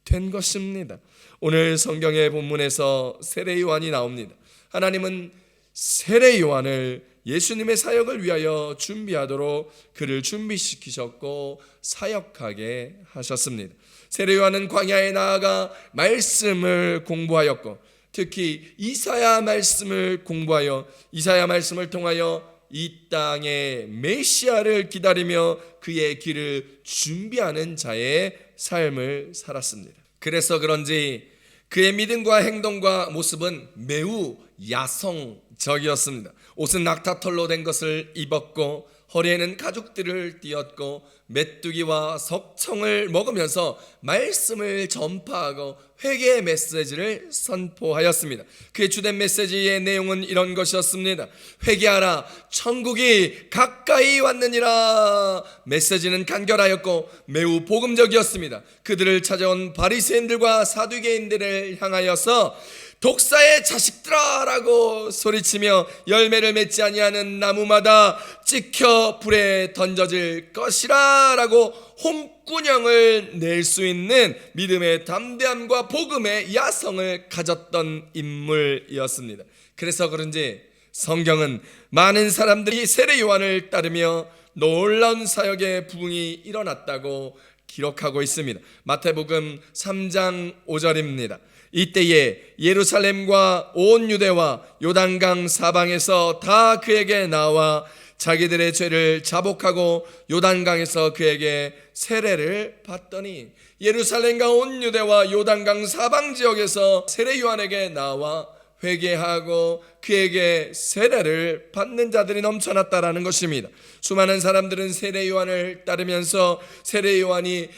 된 것입니다. 오늘 성경의 본문에서 세례 요한이 나옵니다. 하나님은 세례 요한을 예수님의 사역을 위하여 준비하도록 그를 준비시키셨고 사역하게 하셨습니다. 세례 요한은 광야에 나아가 말씀을 공부하였고 특히 이사야 말씀을 공부하여 이사야 말씀을 통하여 이 땅에 메시아를 기다리며 그의 길을 준비하는 자의 삶을 살았습니다. 그래서 그런지 그의 믿음과 행동과 모습은 매우 야성적이었습니다. 옷은 낙타털로 된 것을 입었고 허리에는 가죽들을 띠었고 메뚜기와 석청을 먹으면서 말씀을 전파하고 회개의 메시지를 선포하였습니다. 그의 주된 메시지의 내용은 이런 것이었습니다. 회개하라, 천국이 가까이 왔느니라. 메시지는 간결하였고 매우 복음적이었습니다. 그들을 찾아온 바리새인들과 사두개인들을 향하여서 독사의 자식들아 라고 소리치며 열매를 맺지 아니하는 나무마다 찍혀 불에 던져질 것이라 라고 홍군형을 낼 수 있는 믿음의 담대함과 복음의 야성을 가졌던 인물이었습니다. 그래서 그런지 성경은 많은 사람들이 세례 요한을 따르며 놀라운 사역의 부흥이 일어났다고 기록하고 있습니다. 마태복음 3장 5절입니다. 이때에 예루살렘과 온 유대와 요단강 사방에서 다 그에게 나와 자기들의 죄를 자복하고 요단강에서 그에게 세례를 받더니 예루살렘과 온 유대와 요단강 사방 지역에서 세례 요한에게 나와 회개하고 그에게 세례를 받는 자들이 넘쳐났다라는 것입니다. 수많은 사람들은 세례 요한을 따르면서 세례 요한이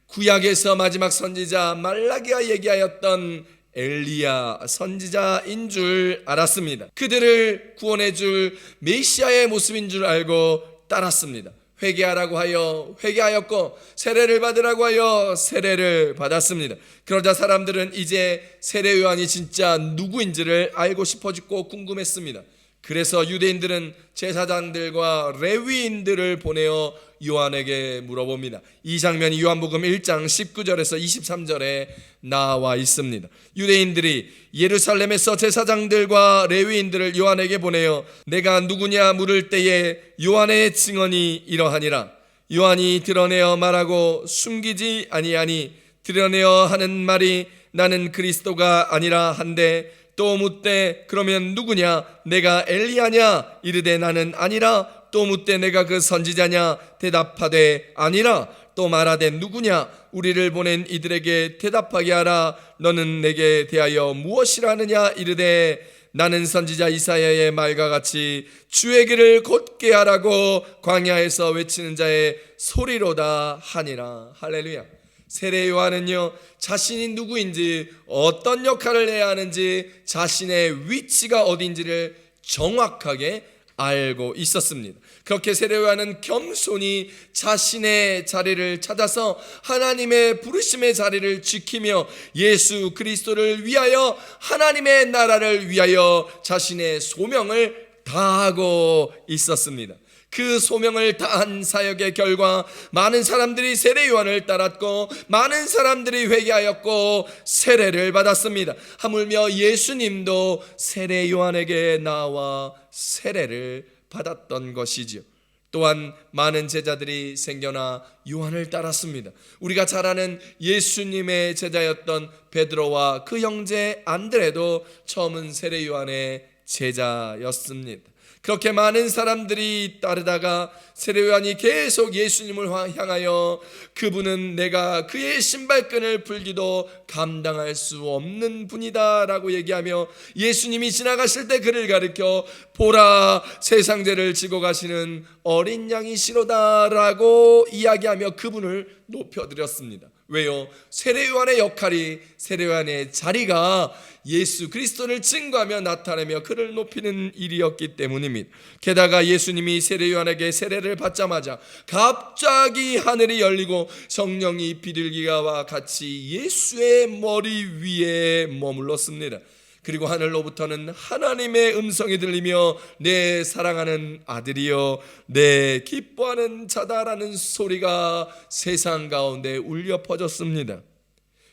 구약에서 마지막 선지자 말라기가 얘기하였던 엘리야 선지자인 줄 알았습니다. 그들을 구원해 줄 메시아의 모습인 줄 알고 따랐습니다. 회개하라고 하여 회개하였고 세례를 받으라고 하여 세례를 받았습니다. 그러자 사람들은 이제 세례 요한이 진짜 누구인지를 알고 싶어지고 궁금했습니다. 그래서 유대인들은 제사장들과 레위인들을 보내어 요한에게 물어봅니다. 이 장면이 요한복음 1장 19절에서 23절에 나와 있습니다. 유대인들이 예루살렘에서 제사장들과 레위인들을 요한에게 보내어 내가 누구냐 물을 때에 요한의 증언이 이러하니라. 요한이 드러내어 말하고 숨기지 아니하니 드러내어 하는 말이 나는 그리스도가 아니라 한데 또 묻되 그러면 누구냐? 내가 엘리야냐? 이르되 나는 아니라. 또 묻되 내가 그 선지자냐? 대답하되 아니라. 또 말하되 누구냐? 우리를 보낸 이들에게 대답하게 하라. 너는 내게 대하여 무엇이라 하느냐? 이르되 나는 선지자 이사야의 말과 같이 주의 길을 곧게 하라고 광야에서 외치는 자의 소리로다 하니라. 할렐루야. 세례 요한은요 자신이 누구인지 어떤 역할을 해야 하는지 자신의 위치가 어딘지를 정확하게 알고 있었습니다. 그렇게 세례 요한은 겸손히 자신의 자리를 찾아서 하나님의 부르심의 자리를 지키며 예수 그리스도를 위하여 하나님의 나라를 위하여 자신의 소명을 다하고 있었습니다. 그 소명을 다한 사역의 결과 많은 사람들이 세례 요한을 따랐고 많은 사람들이 회개하였고 세례를 받았습니다. 하물며 예수님도 세례 요한에게 나와 세례를 받았던 것이지요. 또한 많은 제자들이 생겨나 요한을 따랐습니다. 우리가 잘 아는 예수님의 제자였던 베드로와 그 형제 안드레도 처음은 세례 요한의 제자였습니다. 그렇게 많은 사람들이 따르다가 세례 요한이 계속 예수님을 향하여 그분은 내가 그의 신발끈을 풀기도 감당할 수 없는 분이다 라고 얘기하며 예수님이 지나가실 때 그를 가리켜 보라 세상죄를 지고 가시는 어린 양이시로다 라고 이야기하며 그분을 높여드렸습니다. 왜요? 세례 요한의 역할이 세례 요한의 자리가 예수 그리스도를 증거하며 나타내며 그를 높이는 일이었기 때문입니다. 게다가 예수님이 세례 요한에게 세례를 받자마자 갑자기 하늘이 열리고 성령이 비둘기와 같이 예수의 머리 위에 머물렀습니다. 그리고 하늘로부터는 하나님의 음성이 들리며 내 사랑하는 아들이여 내 기뻐하는 자다라는 소리가 세상 가운데 울려 퍼졌습니다.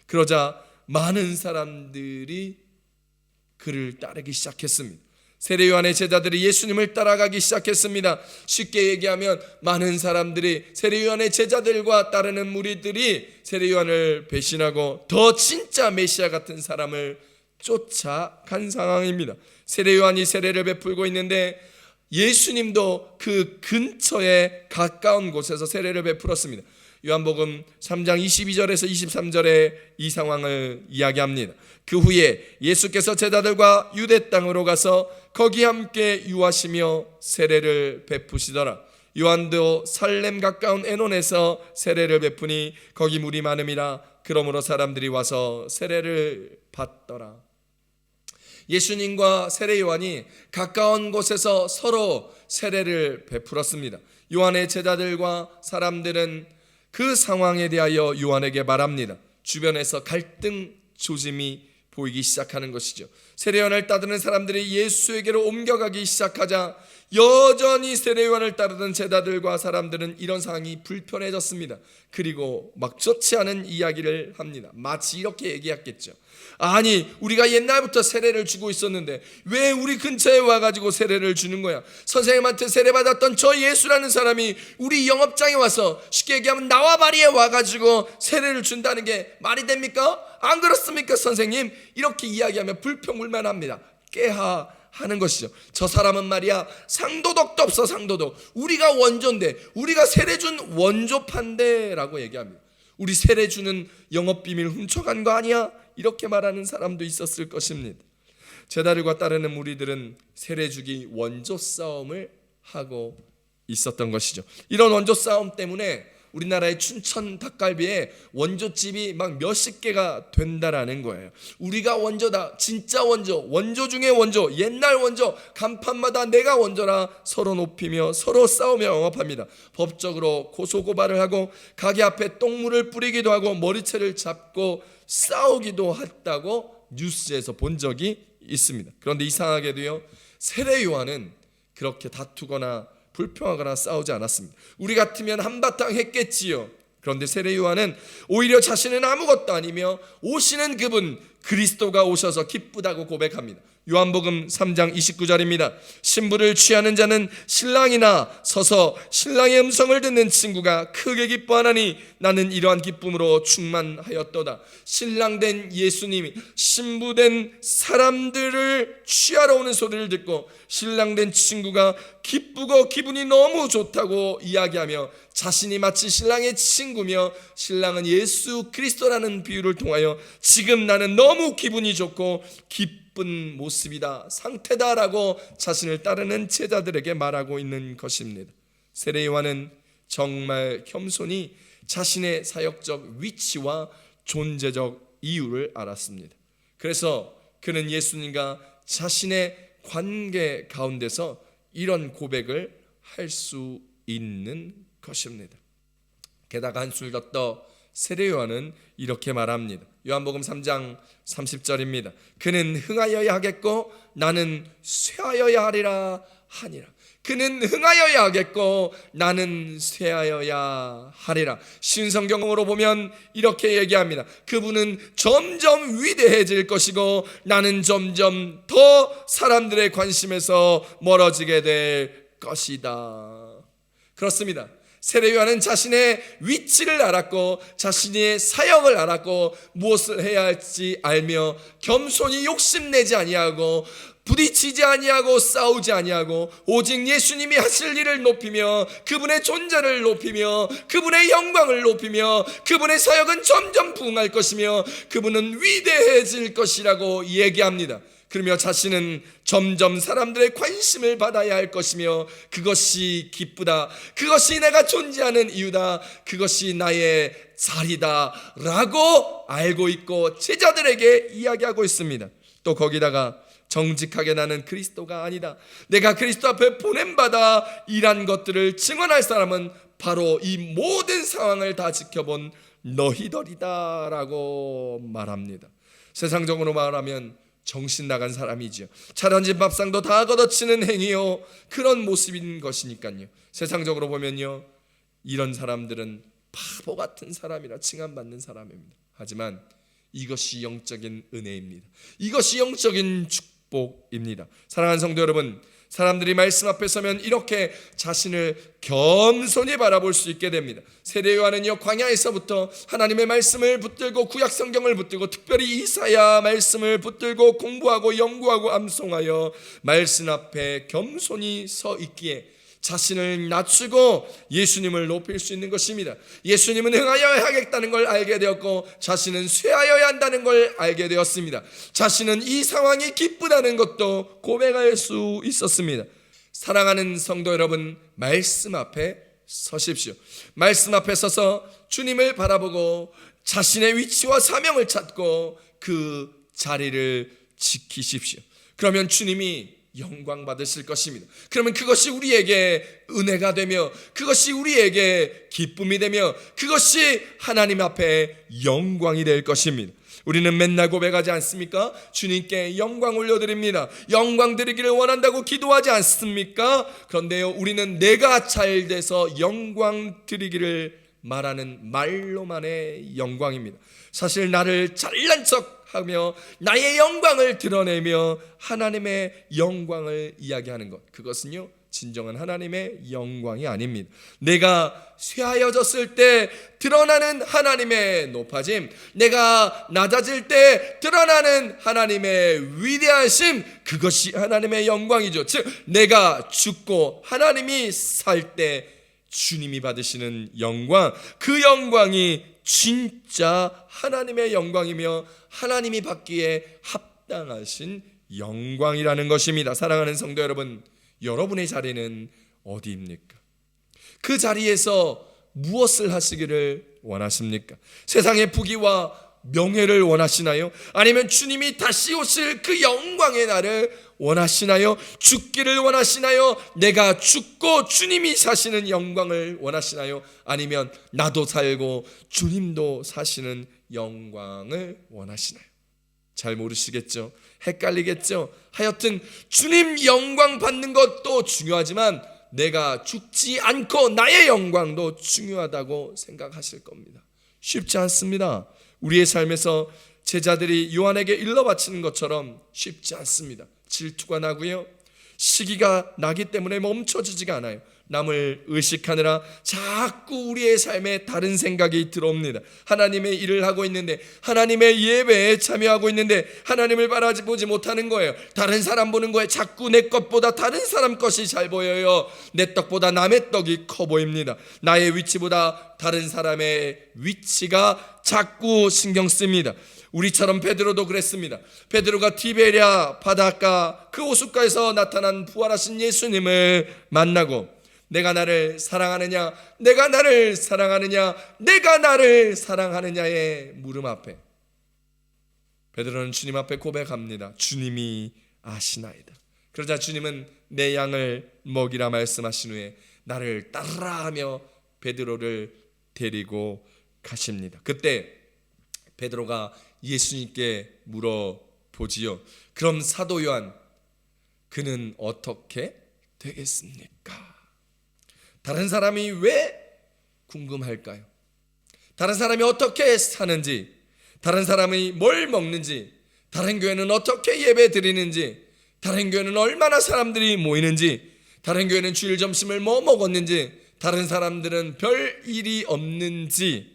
그러자 많은 사람들이 그를 따르기 시작했습니다. 세례 요한의 제자들이 예수님을 따라가기 시작했습니다. 쉽게 얘기하면 많은 사람들이 세례 요한의 제자들과 따르는 무리들이 세례 요한을 배신하고 더 진짜 메시아 같은 사람을 쫓아간 상황입니다. 세례 요한이 세례를 베풀고 있는데 예수님도 그 근처에 가까운 곳에서 세례를 베풀었습니다. 요한복음 3장 22절에서 23절에 이 상황을 이야기합니다. 그 후에 예수께서 제자들과 유대 땅으로 가서 거기 함께 유하시며 세례를 베푸시더라. 요한도 살렘 가까운 에논에서 세례를 베푸니 거기 물이 많음이라. 그러므로 사람들이 와서 세례를 받더라. 예수님과 세례 요한이 가까운 곳에서 서로 세례를 베풀었습니다. 요한의 제자들과 사람들은 그 상황에 대하여 요한에게 말합니다. 주변에서 갈등 조짐이 보이기 시작하는 것이죠. 세례 요한을 따르는 사람들이 예수에게로 옮겨가기 시작하자 여전히 세례 요한을 따르던 제자들과 사람들은 이런 상황이 불편해졌습니다. 그리고 막 좋지 않은 이야기를 합니다. 마치 이렇게 얘기했겠죠. 아니, 우리가 옛날부터 세례를 주고 있었는데 왜 우리 근처에 와가지고 세례를 주는 거야? 선생님한테 세례받았던 저 예수라는 사람이 우리 영업장에 와서, 쉽게 얘기하면 나와 바리에 와가지고 세례를 준다는 게 말이 됩니까? 안 그렇습니까 선생님? 이렇게 이야기하면 불평불만합니다. 하는 것이죠. 저 사람은 말이야 상도덕도 없어. 상도덕. 우리가 원조인데, 우리가 세례 준 원조판데 라고 얘기합니다. 우리 세례 주는 영업비밀 훔쳐간 거 아니야? 이렇게 말하는 사람도 있었을 것입니다. 제자들과 따르는 무리들은 세례 주기 원조 싸움을 하고 있었던 것이죠. 이런 원조 싸움 때문에 우리나라의 춘천 닭갈비에 원조집이 막 몇십 개가 된다라는 거예요. 우리가 원조다, 진짜 원조, 원조 중에 원조, 옛날 원조, 간판마다 내가 원조라 서로 높이며 서로 싸우며 영업합니다. 법적으로 고소고발을 하고 가게 앞에 똥물을 뿌리기도 하고 머리채를 잡고 싸우기도 했다고 뉴스에서 본 적이 있습니다. 그런데 이상하게도요, 세례 요한은 그렇게 다투거나 불평하거나 싸우지 않았습니다. 우리 같으면 한바탕 했겠지요. 그런데 세례 요한은 오히려 자신은 아무것도 아니며 오시는 그분 그리스도가 오셔서 기쁘다고 고백합니다. 요한복음 3장 29절입니다. 신부를 취하는 자는 신랑이나 서서 신랑의 음성을 듣는 친구가 크게 기뻐하나니 나는 이러한 기쁨으로 충만하였도다. 신랑된 예수님이 신부된 사람들을 취하러 오는 소리를 듣고 신랑된 친구가 기쁘고 기분이 너무 좋다고 이야기하며 자신이 마치 신랑의 친구며 신랑은 예수 그리스도라는 비유를 통하여 지금 나는 너무 기분이 좋고 기쁜 모습이다, 상태다라고 자신을 따르는 제자들에게 말하고 있는 것입니다. 세례 요한은 정말 겸손히 자신의 사역적 위치와 존재적 이유를 알았습니다. 그래서 그는 예수님과 자신의 관계 가운데서 이런 고백을 할 수 있는 것입니다. 게다가 한술 더 세례 요한은 이렇게 말합니다. 요한복음 3장 30절입니다. 그는 흥하여야 하겠고 나는 쇠하여야 하리라 하니라. 그는 흥하여야 하겠고 나는 쇠하여야 하리라. 신성경으로 보면 이렇게 얘기합니다. 그분은 점점 위대해질 것이고 나는 점점 더 사람들의 관심에서 멀어지게 될 것이다. 그렇습니다. 세례 요한은 자신의 위치를 알았고 자신의 사역을 알았고 무엇을 해야 할지 알며 겸손히 욕심내지 아니하고 부딪히지 아니하고 싸우지 아니하고 오직 예수님이 하실 일을 높이며 그분의 존재를 높이며 그분의 영광을 높이며 그분의 사역은 점점 부흥할 것이며 그분은 위대해질 것이라고 얘기합니다. 그러며 자신은 점점 사람들의 관심을 받아야 할 것이며 그것이 기쁘다, 그것이 내가 존재하는 이유다, 그것이 나의 자리다 라고 알고 있고 제자들에게 이야기하고 있습니다. 또 거기다가 정직하게 나는 그리스도가 아니다, 내가 그리스도 앞에 보냄받아 일한 것들을 증언할 사람은 바로 이 모든 상황을 다 지켜본 너희들이다 라고 말합니다. 세상적으로 말하면 정신 나간 사람이죠. 차려진 밥상도 다 걷어치는 행위요, 그런 모습인 것이니까요. 세상적으로 보면요, 이런 사람들은 바보 같은 사람이라 칭함받는 사람입니다. 하지만 이것이 영적인 은혜입니다. 이것이 영적인 축복입니다. 사랑하는 성도 여러분, 사람들이 말씀 앞에 서면 이렇게 자신을 겸손히 바라볼 수 있게 됩니다. 세례 요한은요, 광야에서부터 하나님의 말씀을 붙들고 구약 성경을 붙들고 특별히 이사야 말씀을 붙들고 공부하고 연구하고 암송하여 말씀 앞에 겸손히 서 있기에 자신을 낮추고 예수님을 높일 수 있는 것입니다. 예수님은 행하여야 하겠다는 걸 알게 되었고 자신은 쇠하여야 한다는 걸 알게 되었습니다. 자신은 이 상황이 기쁘다는 것도 고백할 수 있었습니다. 사랑하는 성도 여러분, 말씀 앞에 서십시오. 말씀 앞에 서서 주님을 바라보고 자신의 위치와 사명을 찾고 그 자리를 지키십시오. 그러면 주님이 영광 받으실 것입니다. 그러면 그것이 우리에게 은혜가 되며 그것이 우리에게 기쁨이 되며 그것이 하나님 앞에 영광이 될 것입니다. 우리는 맨날 고백하지 않습니까? 주님께 영광 올려드립니다. 영광 드리기를 원한다고 기도하지 않습니까? 그런데요, 우리는 내가 잘 돼서 영광 드리기를 말하는 말로만의 영광입니다. 사실 나를 잘난 척하며 나의 영광을 드러내며 하나님의 영광을 이야기하는 것, 그것은요 진정한 하나님의 영광이 아닙니다. 내가 쇠하여졌을 때 드러나는 하나님의 높아짐, 내가 낮아질 때 드러나는 하나님의 위대하심, 그것이 하나님의 영광이죠. 즉 내가 죽고 하나님이 살 때 주님이 받으시는 영광, 그 영광이 진짜 하나님의 영광이며 하나님이 받기에 합당하신 영광이라는 것입니다. 사랑하는 성도 여러분, 여러분의 자리는 어디입니까? 그 자리에서 무엇을 하시기를 원하십니까? 세상의 부귀와 명예를 원하시나요? 아니면 주님이 다시 오실 그 영광의 날을 원하시나요? 죽기를 원하시나요? 내가 죽고 주님이 사시는 영광을 원하시나요? 아니면 나도 살고 주님도 사시는 영광을 원하시나요? 잘 모르시겠죠? 헷갈리겠죠? 하여튼 주님 영광 받는 것도 중요하지만 내가 죽지 않고 나의 영광도 중요하다고 생각하실 겁니다. 쉽지 않습니다. 우리의 삶에서 제자들이 요한에게 일러 바치는 것처럼 쉽지 않습니다. 질투가 나고요, 시기가 나기 때문에 멈춰지지가 않아요. 남을 의식하느라 자꾸 우리의 삶에 다른 생각이 들어옵니다. 하나님의 일을 하고 있는데, 하나님의 예배에 참여하고 있는데 하나님을 바라보지 못하는 거예요. 다른 사람 보는 거에 자꾸 내 것보다 다른 사람 것이 잘 보여요. 내 떡보다 남의 떡이 커 보입니다. 나의 위치보다 다른 사람의 위치가 자꾸 신경 씁니다. 우리처럼 베드로도 그랬습니다. 베드로가 티베리아 바닷가 그 호숫가에서 나타난 부활하신 예수님을 만나고 내가 나를 사랑하느냐, 내가 나를 사랑하느냐, 내가 나를 사랑하느냐의 물음 앞에 베드로는 주님 앞에 고백합니다. 주님이 아시나이다. 그러자 주님은 내 양을 먹이라 말씀하신 후에 나를 따르라 하며 베드로를 데리고 가십니다. 그때 베드로가 예수님께 물어보지요. 그럼 사도 요한, 그는 어떻게 되겠습니까? 다른 사람이 왜 궁금할까요? 다른 사람이 어떻게 사는지, 다른 사람이 뭘 먹는지, 다른 교회는 어떻게 예배 드리는지, 다른 교회는 얼마나 사람들이 모이는지, 다른 교회는 주일 점심을 뭐 먹었는지, 다른 사람들은 별 일이 없는지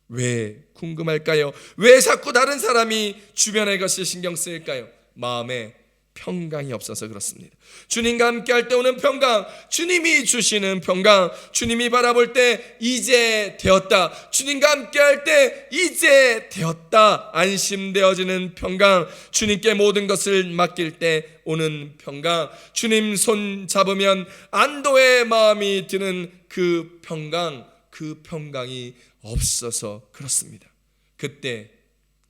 왜 궁금할까요? 왜 자꾸 다른 사람이 주변의 것을 신경 쓰일까요? 마음에 평강이 없어서 그렇습니다. 주님과 함께 할 때 오는 평강, 주님이 주시는 평강, 주님이 바라볼 때 이제 되었다, 주님과 함께 할 때 이제 되었다, 안심되어지는 평강, 주님께 모든 것을 맡길 때 오는 평강, 주님 손 잡으면 안도의 마음이 드는 그 평강, 그 평강이 없어서 그렇습니다. 그때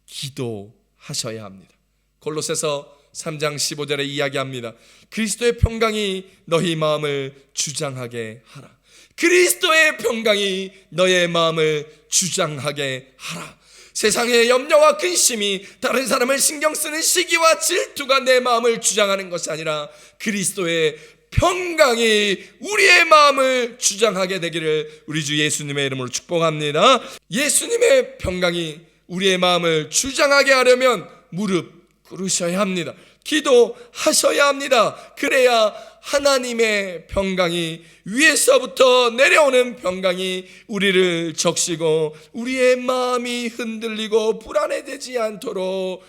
기도하셔야 합니다. 골로새서 3장 15절에 이야기합니다. 그리스도의 평강이 너희 마음을 주장하게 하라. 그리스도의 평강이 너의 마음을 주장하게 하라. 세상의 염려와 근심이, 다른 사람을 신경 쓰는 시기와 질투가 내 마음을 주장하는 것이 아니라 그리스도의 평강이 우리의 마음을 주장하게 되기를 우리 주 예수님의 이름으로 축복합니다. 예수님의 평강이 우리의 마음을 주장하게 하려면 무릎 꿇으셔야 합니다. 기도하셔야 합니다. 그래야 하나님의 평강이, 위에서부터 내려오는 평강이 우리를 적시고 우리의 마음이 흔들리고 불안해지지 않도록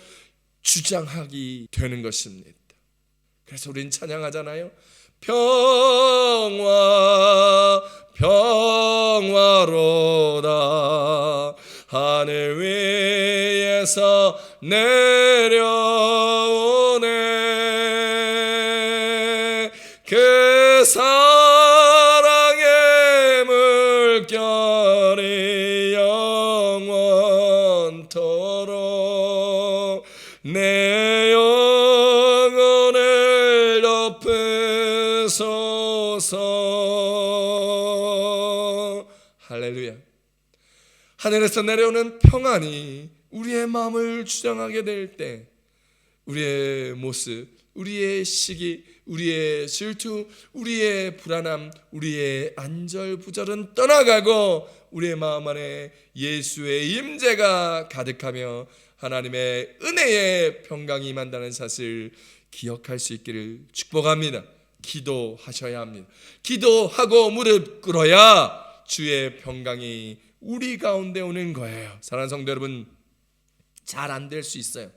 주장하게 되는 것입니다. 그래서 우린 찬양하잖아요. 평화로다 하늘 위에서 내려오네 그 사랑의 물결이 영원토록 내 영혼을 덮으소서. 할렐루야. 하늘에서 내려오는 평안이 우리의 마음을 주장하게 될 때 우리의 모습, 우리의 시기, 우리의 질투, 우리의 불안함, 우리의 안절부절은 떠나가고 우리의 마음 안에 예수의 임재가 가득하며 하나님의 은혜의 평강이 임한다는 사실을 기억할 수 있기를 축복합니다. 기도하셔야 합니다. 기도하고 무릎 꿇어야 주의 평강이 우리 가운데 오는 거예요. 사랑하는 성도 여러분, 잘 안 될 수 있어요.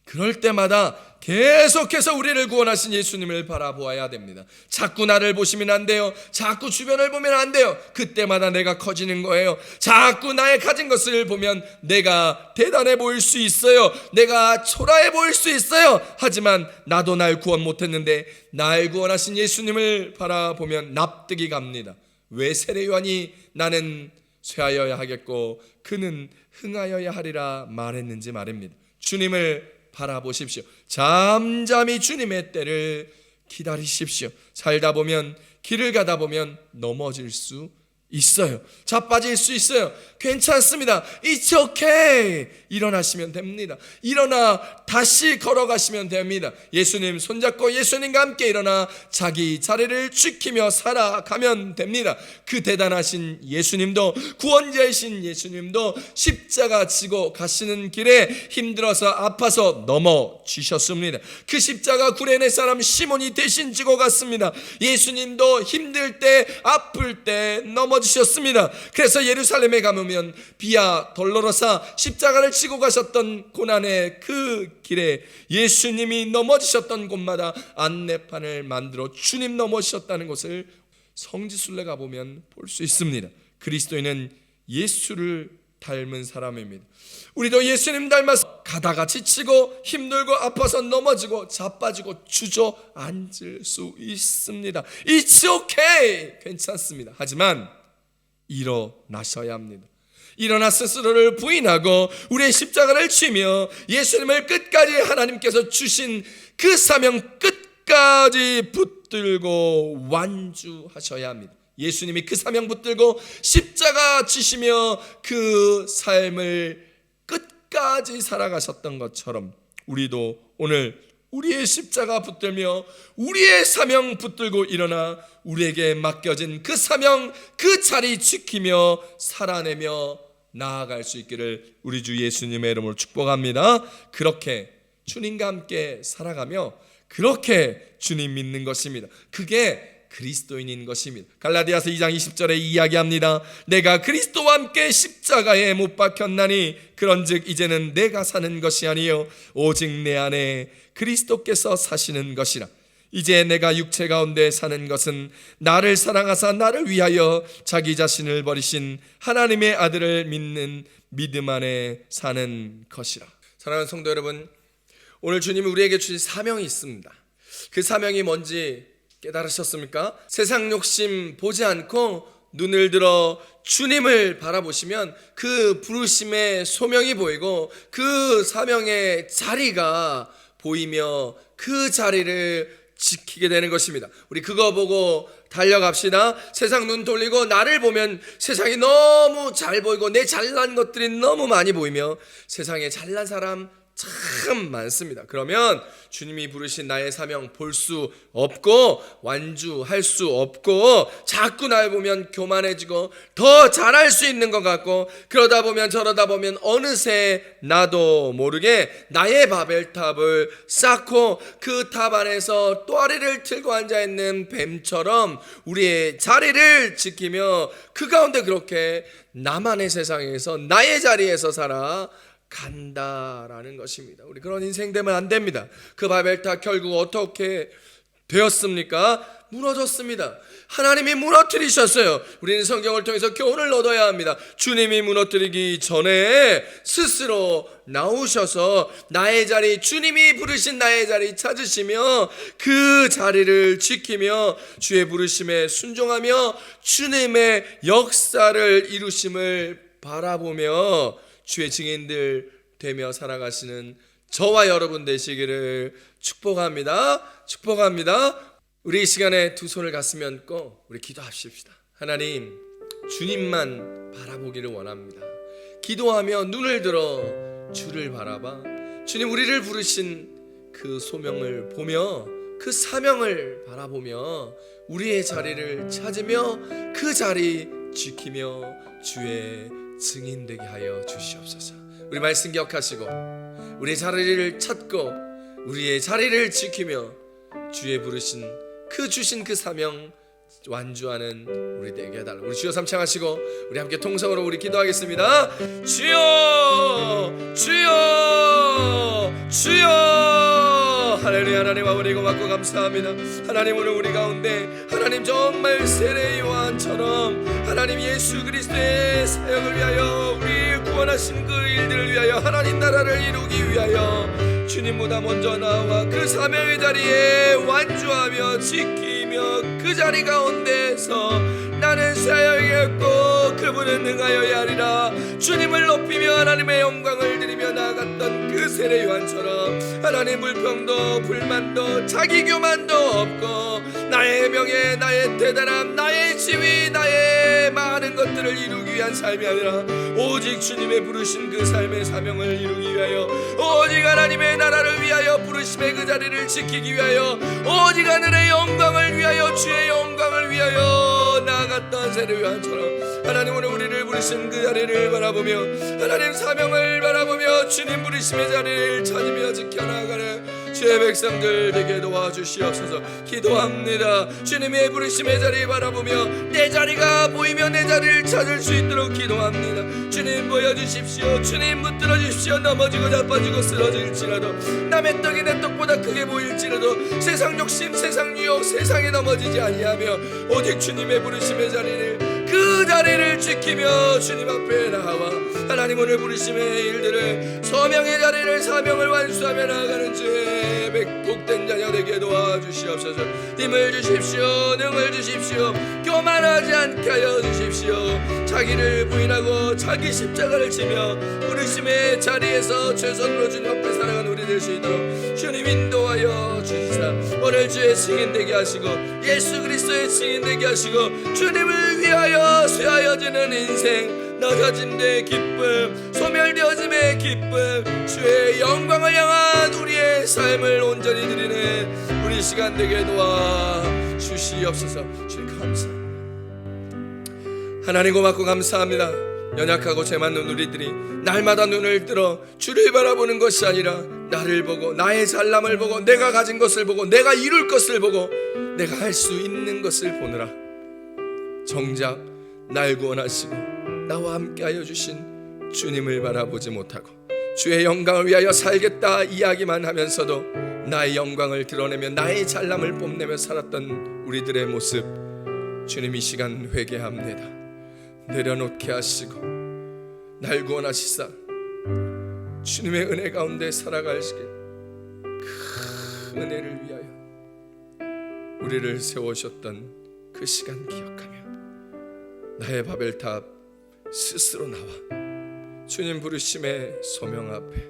그럴 때마다 계속해서 우리를 구원하신 예수님을 바라보아야 됩니다. 자꾸 나를 보시면 안 돼요. 자꾸 주변을 보면 안 돼요. 그때마다 내가 커지는 거예요. 자꾸 나의 가진 것을 보면 내가 대단해 보일 수 있어요. 내가 초라해 보일 수 있어요. 하지만 나도 날 구원 못했는데 날 구원하신 예수님을 바라보면 납득이 갑니다. 왜 세례요한이 나는 쇠하여야 하겠고 그는 흥하여야 하리라 말했는지 말입니다. 주님을 바라보십시오. 잠잠히 주님의 때를 기다리십시오. 살다 보면, 길을 가다 보면 넘어질 수 있어요. 자빠질 수 있어요. 괜찮습니다. It's okay. 일어나시면 됩니다. 일어나 다시 걸어가시면 됩니다. 예수님 손잡고 예수님과 함께 일어나 자기 자리를 지키며 살아가면 됩니다. 그 대단하신 예수님도, 구원자이신 예수님도 십자가 지고 가시는 길에 힘들어서 아파서 넘어지셨습니다. 그 십자가 구레네 사람 시몬이 대신 지고 갔습니다. 예수님도 힘들 때, 아플 때 넘어지셨습니다. 그래서 예루살렘에 가면 비아 돌로로사 십자가를 지고 가셨던 고난의 그 길에 예수님이 넘어지셨던 곳마다 안내판을 만들어 주님 넘어지셨다는 것을 성지순례 가보면 볼 수 있습니다. 그리스도인은 예수를 닮은 사람입니다. 우리도 예수님 닮아서 가다가 지치고 힘들고 아파서 넘어지고 자빠지고 주저앉을 수 있습니다. It's okay. 괜찮습니다. 하지만 일어나셔야 합니다. 일어나 스스로를 부인하고 우리의 십자가를 지며 예수님을 끝까지 하나님께서 주신 그 사명 끝까지 붙들고 완주하셔야 합니다. 예수님이 그 사명 붙들고 십자가 지시며 그 삶을 끝까지 살아가셨던 것처럼 우리도 오늘 우리의 십자가 붙들며 우리의 사명 붙들고 일어나 우리에게 맡겨진 그 사명, 그 자리 지키며 살아내며 나아갈 수 있기를 우리 주 예수님의 이름으로 축복합니다. 그렇게 주님과 함께 살아가며 그렇게 주님 믿는 것입니다. 그게 그리스도인인 것입니다. 갈라디아서 2장 20절에 이야기합니다. 내가 그리스도와 함께 십자가에 못 박혔나니 그런즉 이제는 내가 사는 것이 아니요 오직 내 안에 그리스도께서 사시는 것이라. 이제 내가 육체 가운데 사는 것은 나를 사랑하사 나를 위하여 자기 자신을 버리신 하나님의 아들을 믿는 믿음 안에 사는 것이라. 사랑하는 성도 여러분, 오늘 주님이 우리에게 주신 사명이 있습니다. 그 사명이 뭔지 깨달으셨습니까? 세상 욕심 보지 않고 눈을 들어 주님을 바라보시면 그 부르심의 소명이 보이고 그 사명의 자리가 보이며 그 자리를 지키게 되는 것입니다. 우리 그거 보고 달려갑시다. 세상 눈 돌리고 나를 보면 세상이 너무 잘 보이고 내 잘난 것들이 너무 많이 보이며 세상에 잘난 사람, 참 많습니다. 그러면 주님이 부르신 나의 사명 볼 수 없고 완주할 수 없고 자꾸 날 보면 교만해지고 더 잘할 수 있는 것 같고 그러다 보면 저러다 보면 어느새 나도 모르게 나의 바벨탑을 쌓고 그 탑 안에서 또아리를 틀고 앉아있는 뱀처럼 우리의 자리를 지키며 그 가운데 그렇게 나만의 세상에서 나의 자리에서 살아 간다라는 것입니다. 우리 그런 인생 되면 안 됩니다. 그 바벨탑 결국 어떻게 되었습니까? 무너졌습니다. 하나님이 무너뜨리셨어요. 우리는 성경을 통해서 교훈을 얻어야 합니다. 주님이 무너뜨리기 전에 스스로 나오셔서 나의 자리, 주님이 부르신 나의 자리 찾으시며 그 자리를 지키며 주의 부르심에 순종하며 주님의 역사를 이루심을 바라보며 주의 증인들 되며 살아가시는 저와 여러분 되시기를 축복합니다. 축복합니다. 우리 이 시간에 두 손을 가슴에 얹고 우리 기도하십시다. 하나님, 주님만 바라보기를 원합니다. 기도하며 눈을 들어 주를 바라봐 주님 우리를 부르신 그 소명을 보며 그 사명을 바라보며 우리의 자리를 찾으며 그 자리 지키며 주의 증인 되게 하여 주시옵소서. 우리 말씀 기억하시고 우리의 자리를 찾고 우리의 자리를 지키며 주의 부르신 주신 그 사명 완주하는 우리 되게 해달라. 우리 주여 삼창하시고 우리 함께 통성으로 우리 기도하겠습니다. 주여 주여 주여. 할렐루야. 하나님 아버지 고맙고 감사합니다. 하나님 오늘 우리 가운데 하나님 정말 세례 요한처럼 하나님 예수 그리스도의 사역을 위하여 우리 구원하신 그 일들을 위하여 하나님 나라를 이루기 위하여 주님보다 먼저 나와 그 사명의 자리에 완주하며 지키며 그 자리 가운데서 나는 사역이었고 그분은 능하여야 하리라. 주님을 높이며 하나님의 영광을 드리며 나아갔던 그 세례 요한처럼 하나님 불평도 불만도 자기 교만도 없고 나의 명예 나의 대단함 나의 지위 나의 많은 것들을 이루기 위한 삶이 아니라 오직 주님의 부르신 그 삶의 사명을 이루기 위하여 오직 하나님의 나라를 위하여 부르심의 그 자리를 지키기 위하여 오직 하늘의 영광을 위하여 주의 영광을 위하여 나아갔던 세례 요한처럼 하나님 오늘 우리를 부르신 그 자리를 바라보며 하나님 사명을 바라보며 주님 부르심의 자리를 찾으며 지켜나가는 주의 백성들 되게 도와주시옵소서. 기도합니다. 주님의 부르심의 자리 바라보며 내 자리가 보이며 내 자리를 찾을 수 있도록 기도합니다. 주님 보여주십시오. 주님 붙들어 주십시오. 넘어지고 자빠지고 쓰러질지라도 남의 떡이 내 떡보다 크게 보일지라도 세상 욕심 세상 유혹 세상에 넘어지지 아니하며 오직 주님의 부르심의 자리를 그 자리를 지키며 주님 앞에 나와 하나님 오늘 부르심의 일들을 소명의 자리를 사명을 완수하며 나아가는 주의 복된 자녀 되게 도와주시옵소서. 힘을 주십시오. 능을 주십시오. 교만하지 않게 하여 주십시오. 자기를 부인하고 자기 십자가를 지며 부르심의 자리에서 최선으로 주님 앞에 살아가는 우리 될 수 있도록 주님 인도하여 주시사 오늘 주의 증인 되게 하시고 예수 그리스도의 증인 되게 하시고 주님을 위하여 쇠하여지는 인생 낮아진 데 기쁨 소멸되어짐의 기쁨 주의 영광을 향한 우리의 삶을 온전히 드리는 우리 시간 되게 도와 주시옵소서. 주님 감사합니다. 하나님 고맙고 감사합니다. 연약하고 죄 많은 우리들이 날마다 눈을 들어 주를 바라보는 것이 아니라 나를 보고 나의 잘남을 보고 내가 가진 것을 보고 내가 이룰 것을 보고 내가 할 수 있는 것을 보느라 정작 날 구원하시고 나와 함께하여 주신 주님을 바라보지 못하고 주의 영광을 위하여 살겠다 이야기만 하면서도 나의 영광을 드러내며 나의 잘남을 뽐내며 살았던 우리들의 모습 주님 이 시간 회개합니다. 내려놓게 하시고 날 구원하시사 주님의 은혜 가운데 살아가시길 큰 은혜를 위하여 우리를 세우셨던 그 시간 기억하며 나의 바벨탑 스스로 나와 주님 부르심의 소명 앞에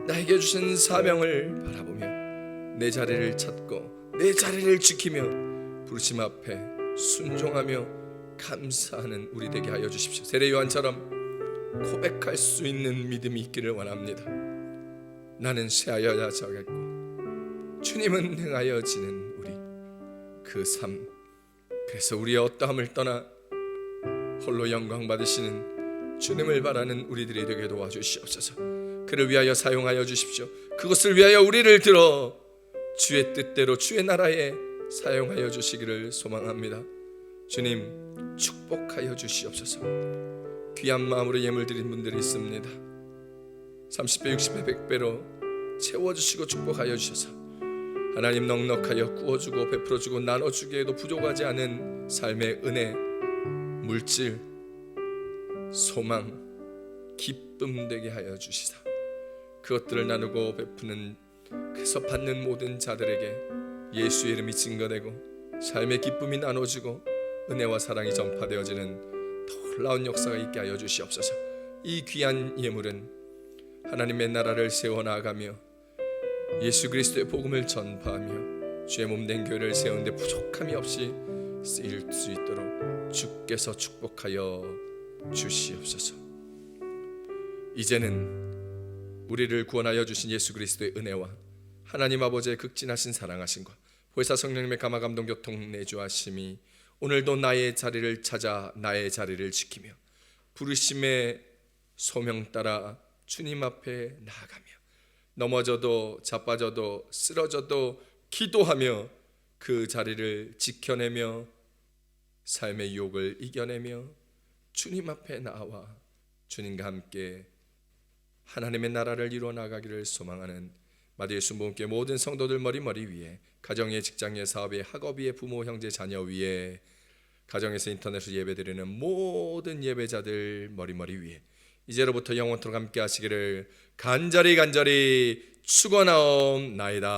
나에게 주신 사명을 바라보며 내 자리를 찾고 내 자리를 지키며 부르심 앞에 순종하며 감사하는 우리 되게 하여 주십시오. 세례 요한처럼 고백할 수 있는 믿음이 있기를 원합니다. 나는 쇠하여 자겠고 주님은 행하여지는 우리 그 삶. 그래서 우리의 어떠함을 떠나 홀로 영광 받으시는 주님을 바라는 우리들이 되게 도와주시옵소서. 그를 위하여 사용하여 주십시오. 그것을 위하여 우리를 들어 주의 뜻대로 주의 나라에 사용하여 주시기를 소망합니다. 주님 축복하여 주시옵소서. 귀한 마음으로 예물 드린 분들이 있습니다. 30배 60배 100배로 채워주시고 축복하여 주셔서 하나님 넉넉하여 구워주고 베풀어주고 나눠주기에도 부족하지 않은 삶의 은혜, 물질, 소망, 기쁨 되게 하여 주시사 그것들을 나누고 베푸는, 그래서 받는 모든 자들에게 예수의 이름이 증거되고 삶의 기쁨이 나눠지고 은혜와 사랑이 전파되어지는 놀라운 역사가 있게 하여 주시옵소서. 이 귀한 예물은 하나님의 나라를 세워나가며 예수 그리스도의 복음을 전파하며 주의 몸된 교회를 세우는데 부족함이 없이 쓰일 수 있도록 주께서 축복하여 주시옵소서. 이제는 우리를 구원하여 주신 예수 그리스도의 은혜와 하나님 아버지의 극진하신 사랑하심과 보혜사 성령님의 감화 감동 교통 내주하심이 오늘도 나의 자리를 찾아 나의 자리를 지키며 부르심의 소명 따라 주님 앞에 나아가며 넘어져도 자빠져도 쓰러져도 기도하며 그 자리를 지켜내며 삶의 유혹을 이겨내며 주님 앞에 나와 주님과 함께 하나님의 나라를 이루어 나가기를 소망하는 마디의 순복음교회 모든 성도들 머리 위에, 가정의 직장의 사업의 학업의 부모 형제 자녀 위에, 가정에서 인터넷으로 예배드리는 모든 예배자들 머리 위에 이제로부터 영원토록 함께 하시기를 간절히 축원하옵나이다.